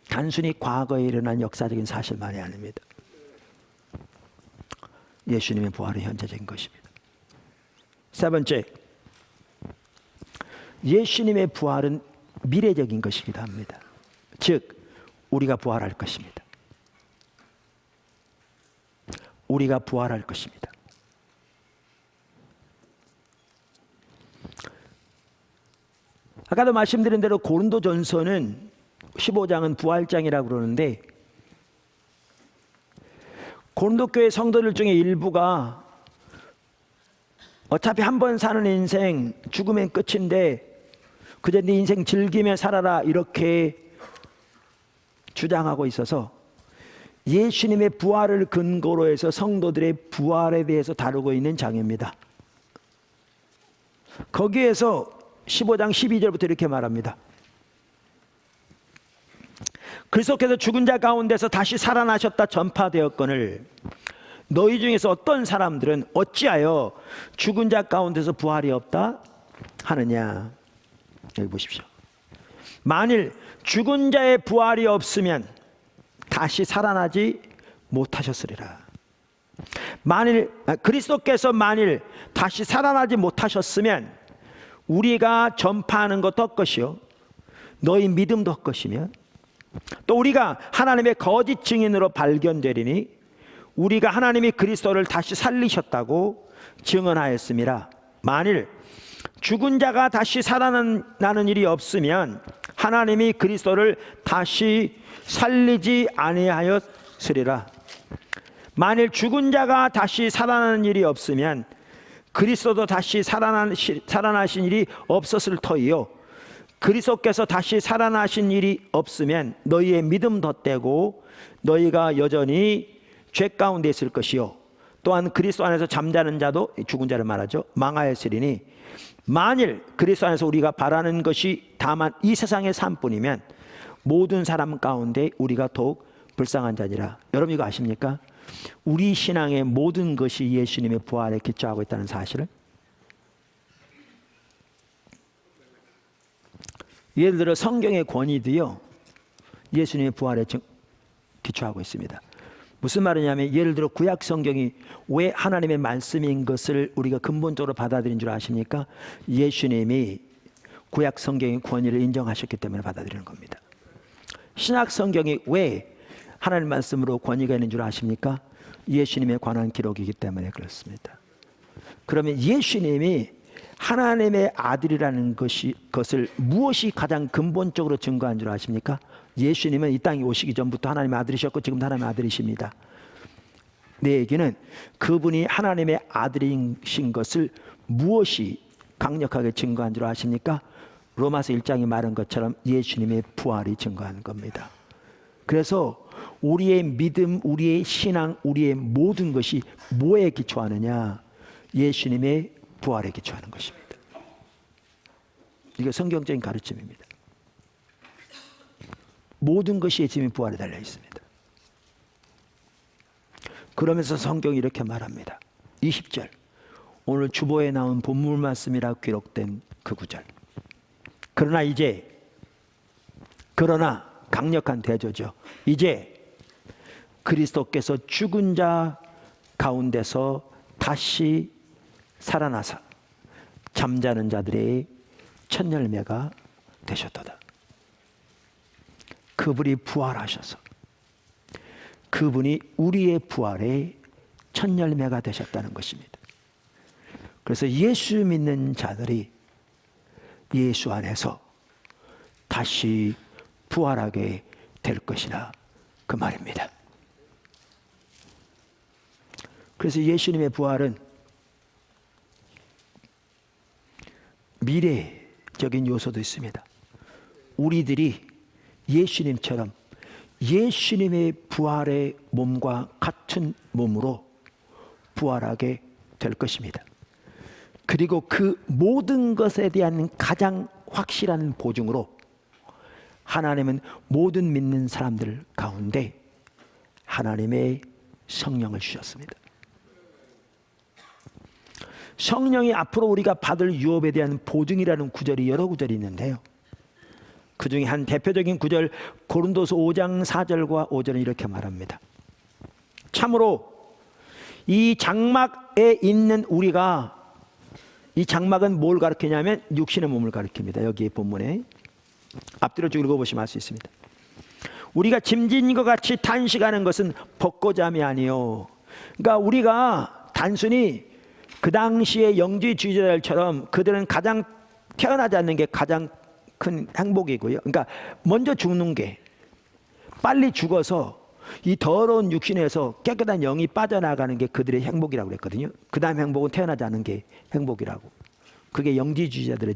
단순히 과거에 일어난 역사적인 사실만이 아닙니다. 예수님의 부활은 현재적인 것입니다. 세 번째, 예수님의 부활은 미래적인 것이기도 합니다. 즉, 우리가 부활할 것입니다. 우리가 부활할 것입니다. 아까도 말씀드린 대로 고린도전서는 15장은 부활장이라고 그러는데, 고린도 교회 성도들 중에 일부가 어차피 한 번 사는 인생 죽으면 끝인데 그저 네 인생 즐기며 살아라 이렇게 주장하고 있어서 예수님의 부활을 근거로 해서 성도들의 부활에 대해서 다루고 있는 장입니다. 거기에서 15장 12절부터 이렇게 말합니다. 그리스도께서 죽은 자 가운데서 다시 살아나셨다 전파되었거늘 너희 중에서 어떤 사람들은 어찌하여 죽은 자 가운데서 부활이 없다 하느냐. 여기 보십시오. 만일 죽은 자의 부활이 없으면 다시 살아나지 못하셨으리라. 그리스도께서 만일 다시 살아나지 못하셨으면 우리가 전파하는 것도 헛것이요 너희 믿음도 헛것이며 또 우리가 하나님의 거짓 증인으로 발견되리니 우리가 하나님이 그리스도를 다시 살리셨다고 증언하였음이라. 만일 죽은 자가 다시 살아나는 일이 없으면 하나님이 그리스도를 다시 살리지 아니하였으리라. 만일 죽은 자가 다시 살아나는 일이 없으면 그리스도도 다시 살아나신 일이 없었을 터이요 그리스도께서 다시 살아나신 일이 없으면 너희의 믿음 덧되고 너희가 여전히 죄 가운데 있을 것이요 또한 그리스도 안에서 잠자는 자도, 죽은 자를 말하죠, 망하였으리니 만일 그리스도 안에서 우리가 바라는 것이 다만 이 세상의 삶뿐이면 모든 사람 가운데 우리가 더욱 불쌍한 자니라. 여러분 이거 아십니까? 우리 신앙의 모든 것이 예수님의 부활에 기초하고 있다는 사실을. 예를 들어 성경의 권위도요, 예수님의 부활에 기초하고 있습니다. 무슨 말이냐면, 예를 들어 구약 성경이 왜 하나님의 말씀인 것을 우리가 근본적으로 받아들인 줄 아십니까? 예수님이 구약 성경의 권위를 인정하셨기 때문에 받아들이는 겁니다. 신약 성경이 왜 하나님 말씀으로 권위가 있는 줄 아십니까? 예수님에 관한 기록이기 때문에 그렇습니다. 그러면 예수님이 하나님의 아들이라는 것을 무엇이 가장 근본적으로 증거한 줄 아십니까? 예수님은 이 땅에 오시기 전부터 하나님의 아들이셨고 지금도 하나님의 아들이십니다. 내 얘기는 그분이 하나님의 아들이신 것을 무엇이 강력하게 증거한 줄 아십니까? 로마서 1장이 말한 것처럼 예수님의 부활이 증거한 겁니다. 그래서 우리의 믿음, 우리의 신앙, 우리의 모든 것이 뭐에 기초하느냐? 예수님의 부활에 기초하는 것입니다. 이게 성경적인 가르침입니다. 모든 것이 예수님의 부활에 달려 있습니다. 그러면서 성경이 이렇게 말합니다. 20절, 오늘 주보에 나온 본문 말씀이라 기록된 그 구절. 그러나 강력한 대조죠. 이제 그리스도께서 죽은 자 가운데서 다시 살아나사 잠자는 자들의 첫 열매가 되셨도다. 그분이 부활하셔서 그분이 우리의 부활의 첫 열매가 되셨다는 것입니다. 그래서 예수 믿는 자들이 예수 안에서 다시 부활하게 될 것이라, 그 말입니다. 그래서 예수님의 부활은 미래적인 요소도 있습니다. 우리들이 예수님처럼 예수님의 부활의 몸과 같은 몸으로 부활하게 될 것입니다. 그리고 그 모든 것에 대한 가장 확실한 보증으로 하나님은 모든 믿는 사람들 가운데 하나님의 성령을 주셨습니다. 성령이 앞으로 우리가 받을 유업에 대한 보증이라는 구절이 여러 구절이 있는데요, 그 중에 한 대표적인 구절, 고린도서 5장 4절과 5절은 이렇게 말합니다. 참으로 이 장막에 있는 우리가, 이 장막은 뭘 가리키냐면 육신의 몸을 가리킵니다. 여기 본문에 앞뒤로 쭉 읽어보시면 알 수 있습니다. 우리가 짐진 것 같이 탄식하는 것은 벗고자 함이 아니요. 그러니까 우리가 단순히 그 당시의 영지주의자들처럼 그들은 가장 태어나지 않는 게 가장 큰 행복이고요. 그러니까 먼저 죽는 게, 빨리 죽어서 이 더러운 육신에서 깨끗한 영이 빠져나가는 게 그들의 행복이라고 그랬거든요. 그 다음 행복은 태어나지 않는 게 행복이라고. 그게 영지주의자들의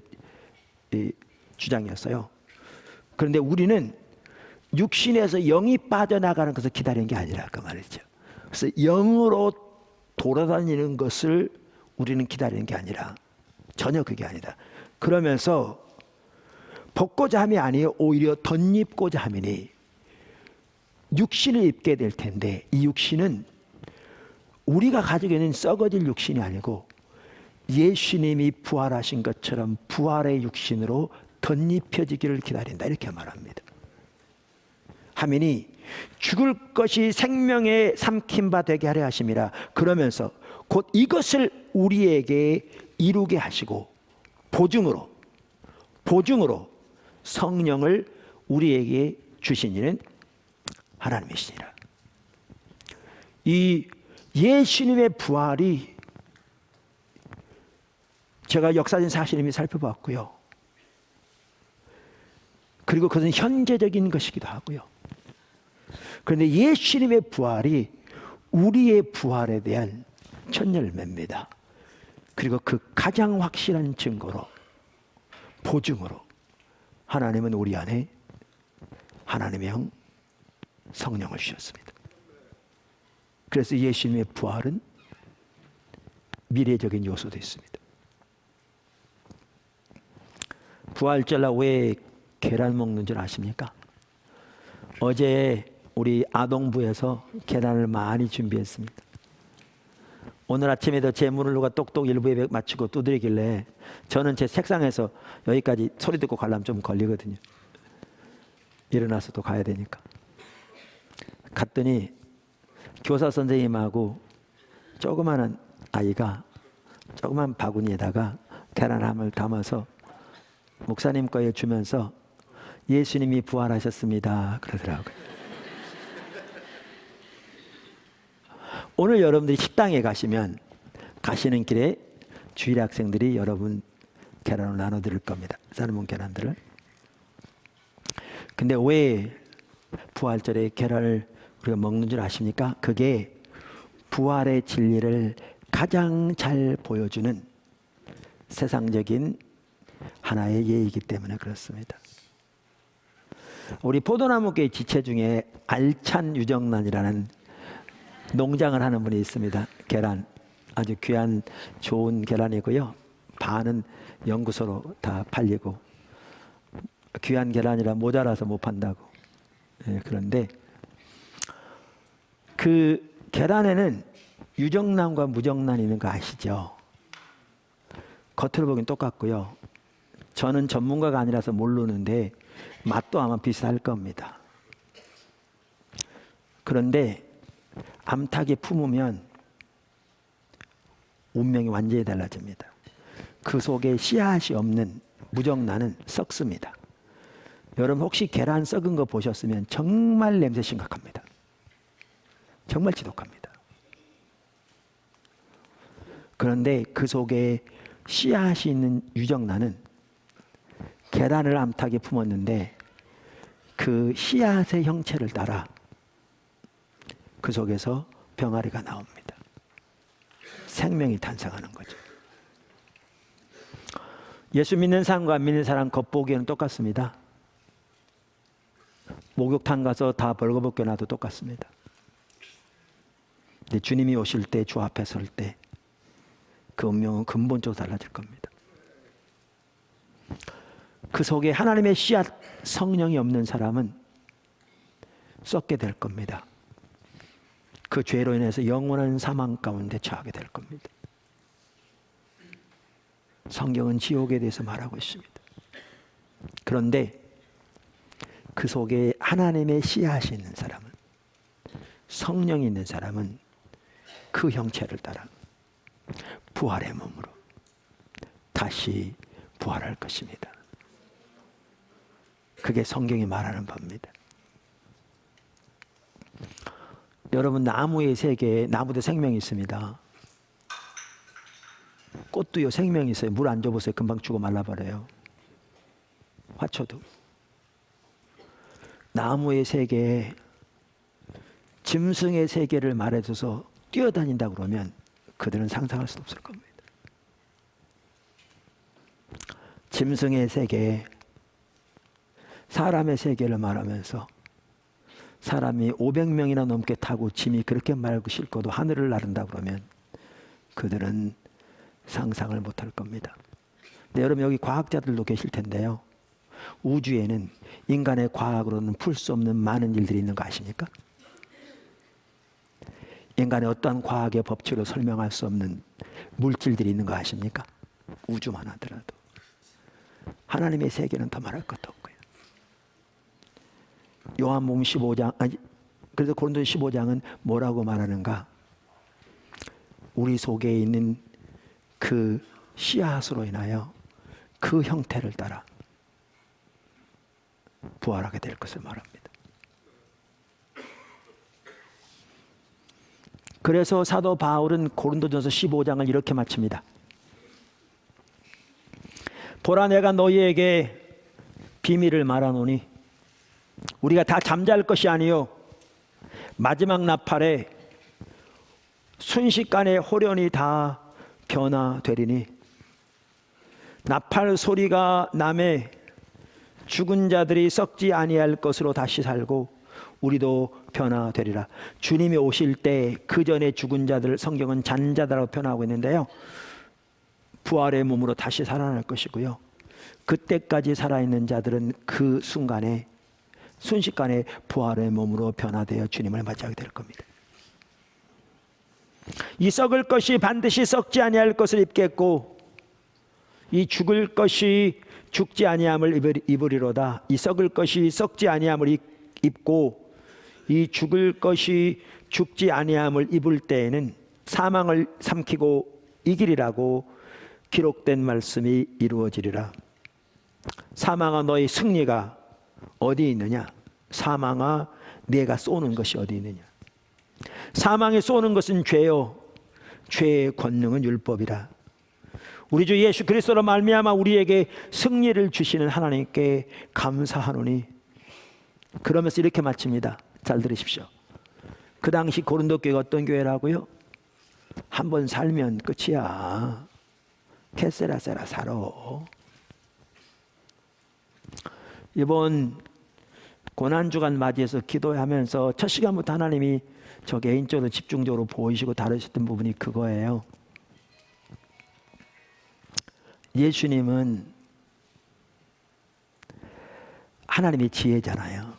주장이었어요. 그런데 우리는 육신에서 영이 빠져나가는 것을 기다리는 게 아니라 그 말이죠. 그래서 영으로 돌아다니는 것을 우리는 기다리는 게 아니라, 전혀 그게 아니다. 그러면서 벗고자 함이 아니요 오히려 덧입고자 함이니, 육신을 입게 될 텐데 이 육신은 우리가 가지고 있는 썩어질 육신이 아니고 예수님이 부활하신 것처럼 부활의 육신으로 덧입혀지기를 기다린다, 이렇게 말합니다. 하미니 죽을 것이 생명에 삼킨 바 되게 하려 하심이라. 그러면서 곧 이것을 우리에게 이루게 하시고 보증으로 성령을 우리에게 주신 이는 하나님이시니라. 이 예수님의 부활이, 제가 역사적인 사실을 살펴봤고요, 그리고 그것은 현재적인 것이기도 하고요. 그런데 예수님의 부활이 우리의 부활에 대한 첫 열매입니다. 그리고 그 가장 확실한 증거로, 보증으로 하나님은 우리 안에 하나님의 영 성령을 주셨습니다. 그래서 예수님의 부활은 미래적인 요소도 있습니다. 부활절날 왜 계란 먹는 줄 아십니까? 어제 우리 아동부에서 계란을 많이 준비했습니다. 오늘 아침에도 제 문을 누가 똑똑 일부에 맞추고 두드리길래 저는 제 책상에서 여기까지 소리 듣고 가려면 좀 걸리거든요. 일어나서 또 가야 되니까. 갔더니 교사 선생님하고 조그마한 아이가 조그만 바구니에다가 계란함을 담아서 목사님 거에 주면서 예수님이 부활하셨습니다 그러더라고요. 오늘 여러분들이 식당에 가시면 가시는 길에 주일 학생들이 여러분 계란을 나눠드릴 겁니다. 삶은 계란들을. 근데 왜 부활절에 계란을 우리가 먹는 줄 아십니까? 그게 부활의 진리를 가장 잘 보여주는 세상적인 하나의 예이기 때문에 그렇습니다. 우리 포도나무교회 지체 중에 알찬 유정란이라는 농장을 하는 분이 있습니다. 계란 아주 귀한 좋은 계란이고요. 반은 연구소로 다 팔리고 귀한 계란이라 모자라서 못 판다고. 그런데 그 계란에는 유정란과 무정란이 있는 거 아시죠? 겉으로 보기엔 똑같고요. 저는 전문가가 아니라서 모르는데 맛도 아마 비슷할 겁니다. 그런데 암탉에 품으면 운명이 완전히 달라집니다. 그 속에 씨앗이 없는 무정란은 썩습니다. 여러분 혹시 계란 썩은 거 보셨으면 정말 냄새 심각합니다. 정말 지독합니다. 그런데 그 속에 씨앗이 있는 유정란은 계란을 암탉에 품었는데 그 씨앗의 형체를 따라 그 속에서 병아리가 나옵니다. 생명이 탄생하는 거죠. 예수 믿는 사람과 안 믿는 사람 겉보기에는 똑같습니다. 목욕탕 가서 다 벌거벗겨 놔도 똑같습니다. 근데 주님이 오실 때, 주 앞에 설 때 그 운명은 근본적으로 달라질 겁니다. 그 속에 하나님의 씨앗 성령이 없는 사람은 썩게 될 겁니다. 그 죄로 인해서 영원한 사망 가운데 처하게 될 겁니다. 성경은 지옥에 대해서 말하고 있습니다. 그런데 그 속에 하나님의 씨앗이 있는 사람은, 성령이 있는 사람은 그 형체를 따라 부활의 몸으로 다시 부활할 것입니다. 그게 성경이 말하는 바입니다. 여러분 나무의 세계에 나무도 생명이 있습니다. 꽃도요 생명이 있어요. 물 안 줘보세요. 금방 죽어 말라버려요. 화초도. 나무의 세계에 짐승의 세계를 말해줘서 뛰어다닌다 그러면 그들은 상상할 수 없을 겁니다. 짐승의 세계에 사람의 세계를 말하면서 사람이 500명이나 넘게 타고 짐이 그렇게 맑고 싣고도 하늘을 나른다 그러면 그들은 상상을 못할 겁니다. 근데 여러분 여기 과학자들도 계실 텐데요. 우주에는 인간의 과학으로는 풀 수 없는 많은 일들이 있는 거 아십니까? 인간의 어떠한 과학의 법칙으로 설명할 수 없는 물질들이 있는 거 아십니까? 우주만 하더라도. 하나님의 세계는 더 말할 것도 없고요. 요한복음 15장, 그래서 고린도 15장은 뭐라고 말하는가? 우리 속에 있는 그 씨앗으로 인하여 그 형태를 따라 부활하게 될 것을 말합니다. 그래서 사도 바울은 고린도전서 15장을 이렇게 마칩니다. 보라 내가 너희에게 비밀을 말하노니 우리가 다 잠잘 것이 아니요 마지막 나팔에 순식간에 호련히 다 변화되리니 나팔 소리가 나매 죽은 자들이 썩지 아니할 것으로 다시 살고 우리도 변화되리라. 주님이 오실 때 그 전에 죽은 자들 성경은 잔자다라고 표현하고 있는데요. 부활의 몸으로 다시 살아날 것이고요. 그때까지 살아있는 자들은 그 순간에 순식간에 부활의 몸으로 변화되어 주님을 맞이하게 될 겁니다. 이 썩을 것이 반드시 썩지 아니할 것을 입겠고 이 죽을 것이 죽지 아니함을 입으리로다. 이 썩을 것이 썩지 아니함을 입고 이 죽을 것이 죽지 아니함을 입을 때에는 사망을 삼키고 이기리라고 기록된 말씀이 이루어지리라. 사망아 너의 승리가 어디 있느냐? 사망아 내가 쏘는 것이 어디 있느냐? 사망에 쏘는 것은 죄요 죄의 권능은 율법이라. 우리 주 예수 그리스도로 말미암아 우리에게 승리를 주시는 하나님께 감사하노니. 그러면서 이렇게 마칩니다. 잘 들으십시오. 그 당시 고린도 교회가 어떤 교회라고요? 한번 살면 끝이야. 캐세라세라 살아. 이번 고난주간 맞이해서 기도하면서 첫 시간부터 하나님이 저 개인적으로 집중적으로 보이시고 다루셨던 부분이 그거예요. 예수님은 하나님의 지혜잖아요.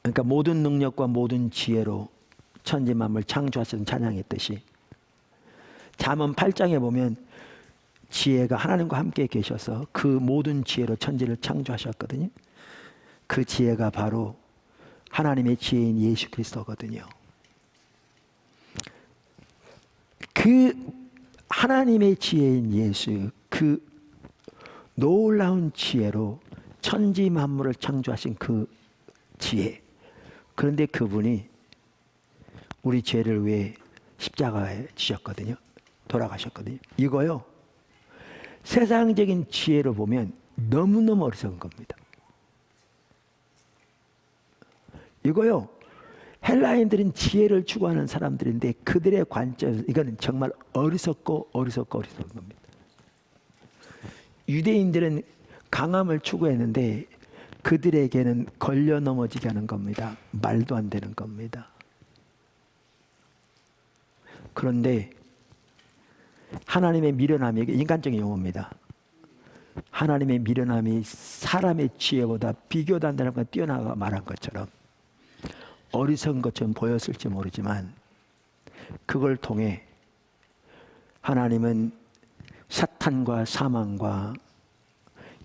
그러니까 모든 능력과 모든 지혜로 천지 만물 창조하신 찬양했듯이 잠언 8장에 보면 지혜가 하나님과 함께 계셔서 그 모든 지혜로 천지를 창조하셨거든요. 그 지혜가 바로 하나님의 지혜인 예수 그리스도거든요. 그 하나님의 지혜인 예수, 그 놀라운 지혜로 천지 만물을 창조하신 그 지혜. 그런데 그분이 우리 죄를 위해 십자가에 지셨거든요. 돌아가셨거든요. 이거요, 세상적인 지혜로 보면 너무너무 어리석은 겁니다. 이거요, 헬라인들은 지혜를 추구하는 사람들인데 그들의 관점에서 이거는 정말 어리석은 겁니다. 유대인들은 강함을 추구했는데 그들에게는 걸려 넘어지게 하는 겁니다. 말도 안 되는 겁니다. 그런데 하나님의 미련함이, 인간적인 용어입니다. 하나님의 미련함이 사람의 지혜보다 비교도 안 되는 건 뛰어나가 말한 것처럼 어리석은 것처럼 보였을지 모르지만 그걸 통해 하나님은 사탄과 사망과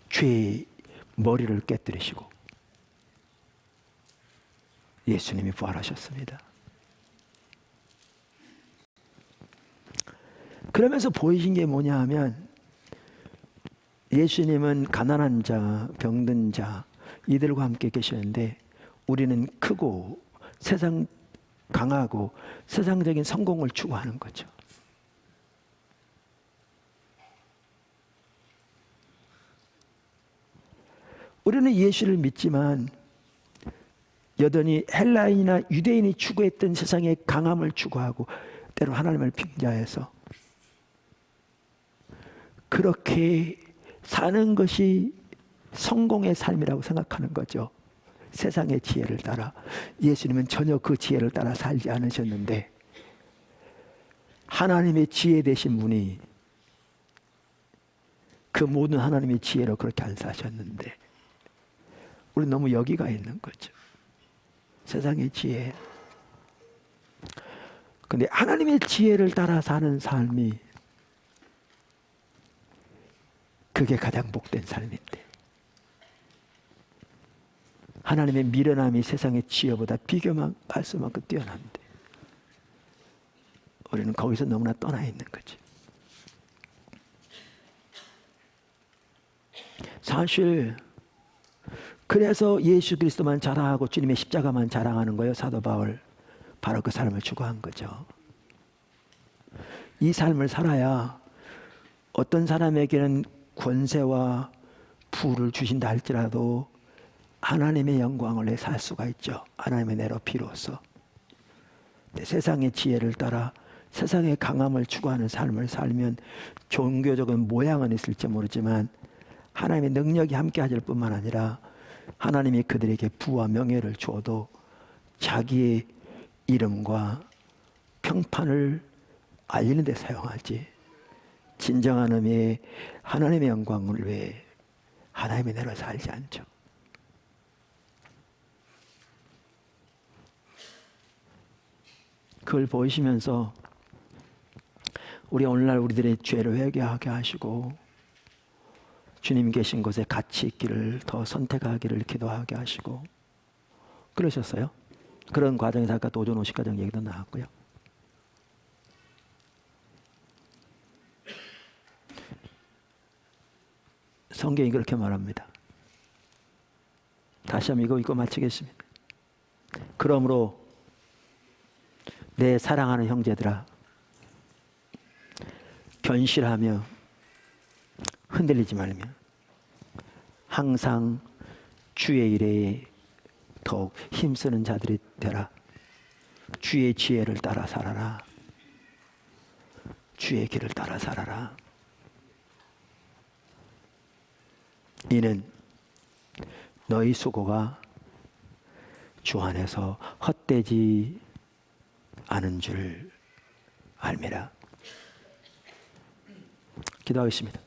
죄의 머리를 깨뜨리시고 예수님이 부활하셨습니다. 그러면서 보이신 게 뭐냐 하면 예수님은 가난한 자, 병든 자 이들과 함께 계셨는데 우리는 크고 세상 강하고 세상적인 성공을 추구하는 거죠. 우리는 예수를 믿지만 여전히 헬라인이나 유대인이 추구했던 세상의 강함을 추구하고 때로 하나님을 빙자해서 그렇게 사는 것이 성공의 삶이라고 생각하는 거죠. 세상의 지혜를 따라. 예수님은 전혀 그 지혜를 따라 살지 않으셨는데 하나님의 지혜 되신 분이 그 모든 하나님의 지혜로 그렇게 안 사셨는데 우리는 너무 여기가 있는 거죠. 세상의 지혜. 근데 하나님의 지혜를 따라 사는 삶이 그게 가장 복된 삶인데 하나님의 미련함이 세상의 지혜보다 비교만 할 수만큼 뛰어난데 우리는 거기서 너무나 떠나 있는 거지. 사실 그래서 예수 그리스도만 자랑하고 주님의 십자가만 자랑하는 거예요. 사도 바울 바로 그 삶을 추구한 거죠. 이 삶을 살아야 어떤 사람에게는 권세와 부를 주신다 할지라도 하나님의 영광을 내 살 수가 있죠. 하나님의 내로 비로소. 세상의 지혜를 따라 세상의 강함을 추구하는 삶을 살면 종교적인 모양은 있을지 모르지만 하나님의 능력이 함께 하실 뿐만 아니라 하나님이 그들에게 부와 명예를 주어도 자기의 이름과 평판을 알리는 데 사용하지 진정한 의미의 하나님의 영광을 위해 하나님의 내로 살지 않죠. 그걸 보이시면서 우리 오늘날 우리들의 죄를 회개하게 하시고 주님 계신 곳에 같이 있기를 더 선택하기를 기도하게 하시고 그러셨어요. 그런 과정에서 아까 도전 50가정 얘기도 나왔고요. 성경이 그렇게 말합니다. 다시 한번 이거 읽고 마치겠습니다. 그러므로 내 사랑하는 형제들아, 견실하며 흔들리지 말며 항상 주의 일에 더욱 힘쓰는 자들이 되라. 주의 지혜를 따라 살아라. 주의 길을 따라 살아라. 이는 너희 수고가 주 안에서 헛되지 않은 줄 알미라. 기도하겠습니다.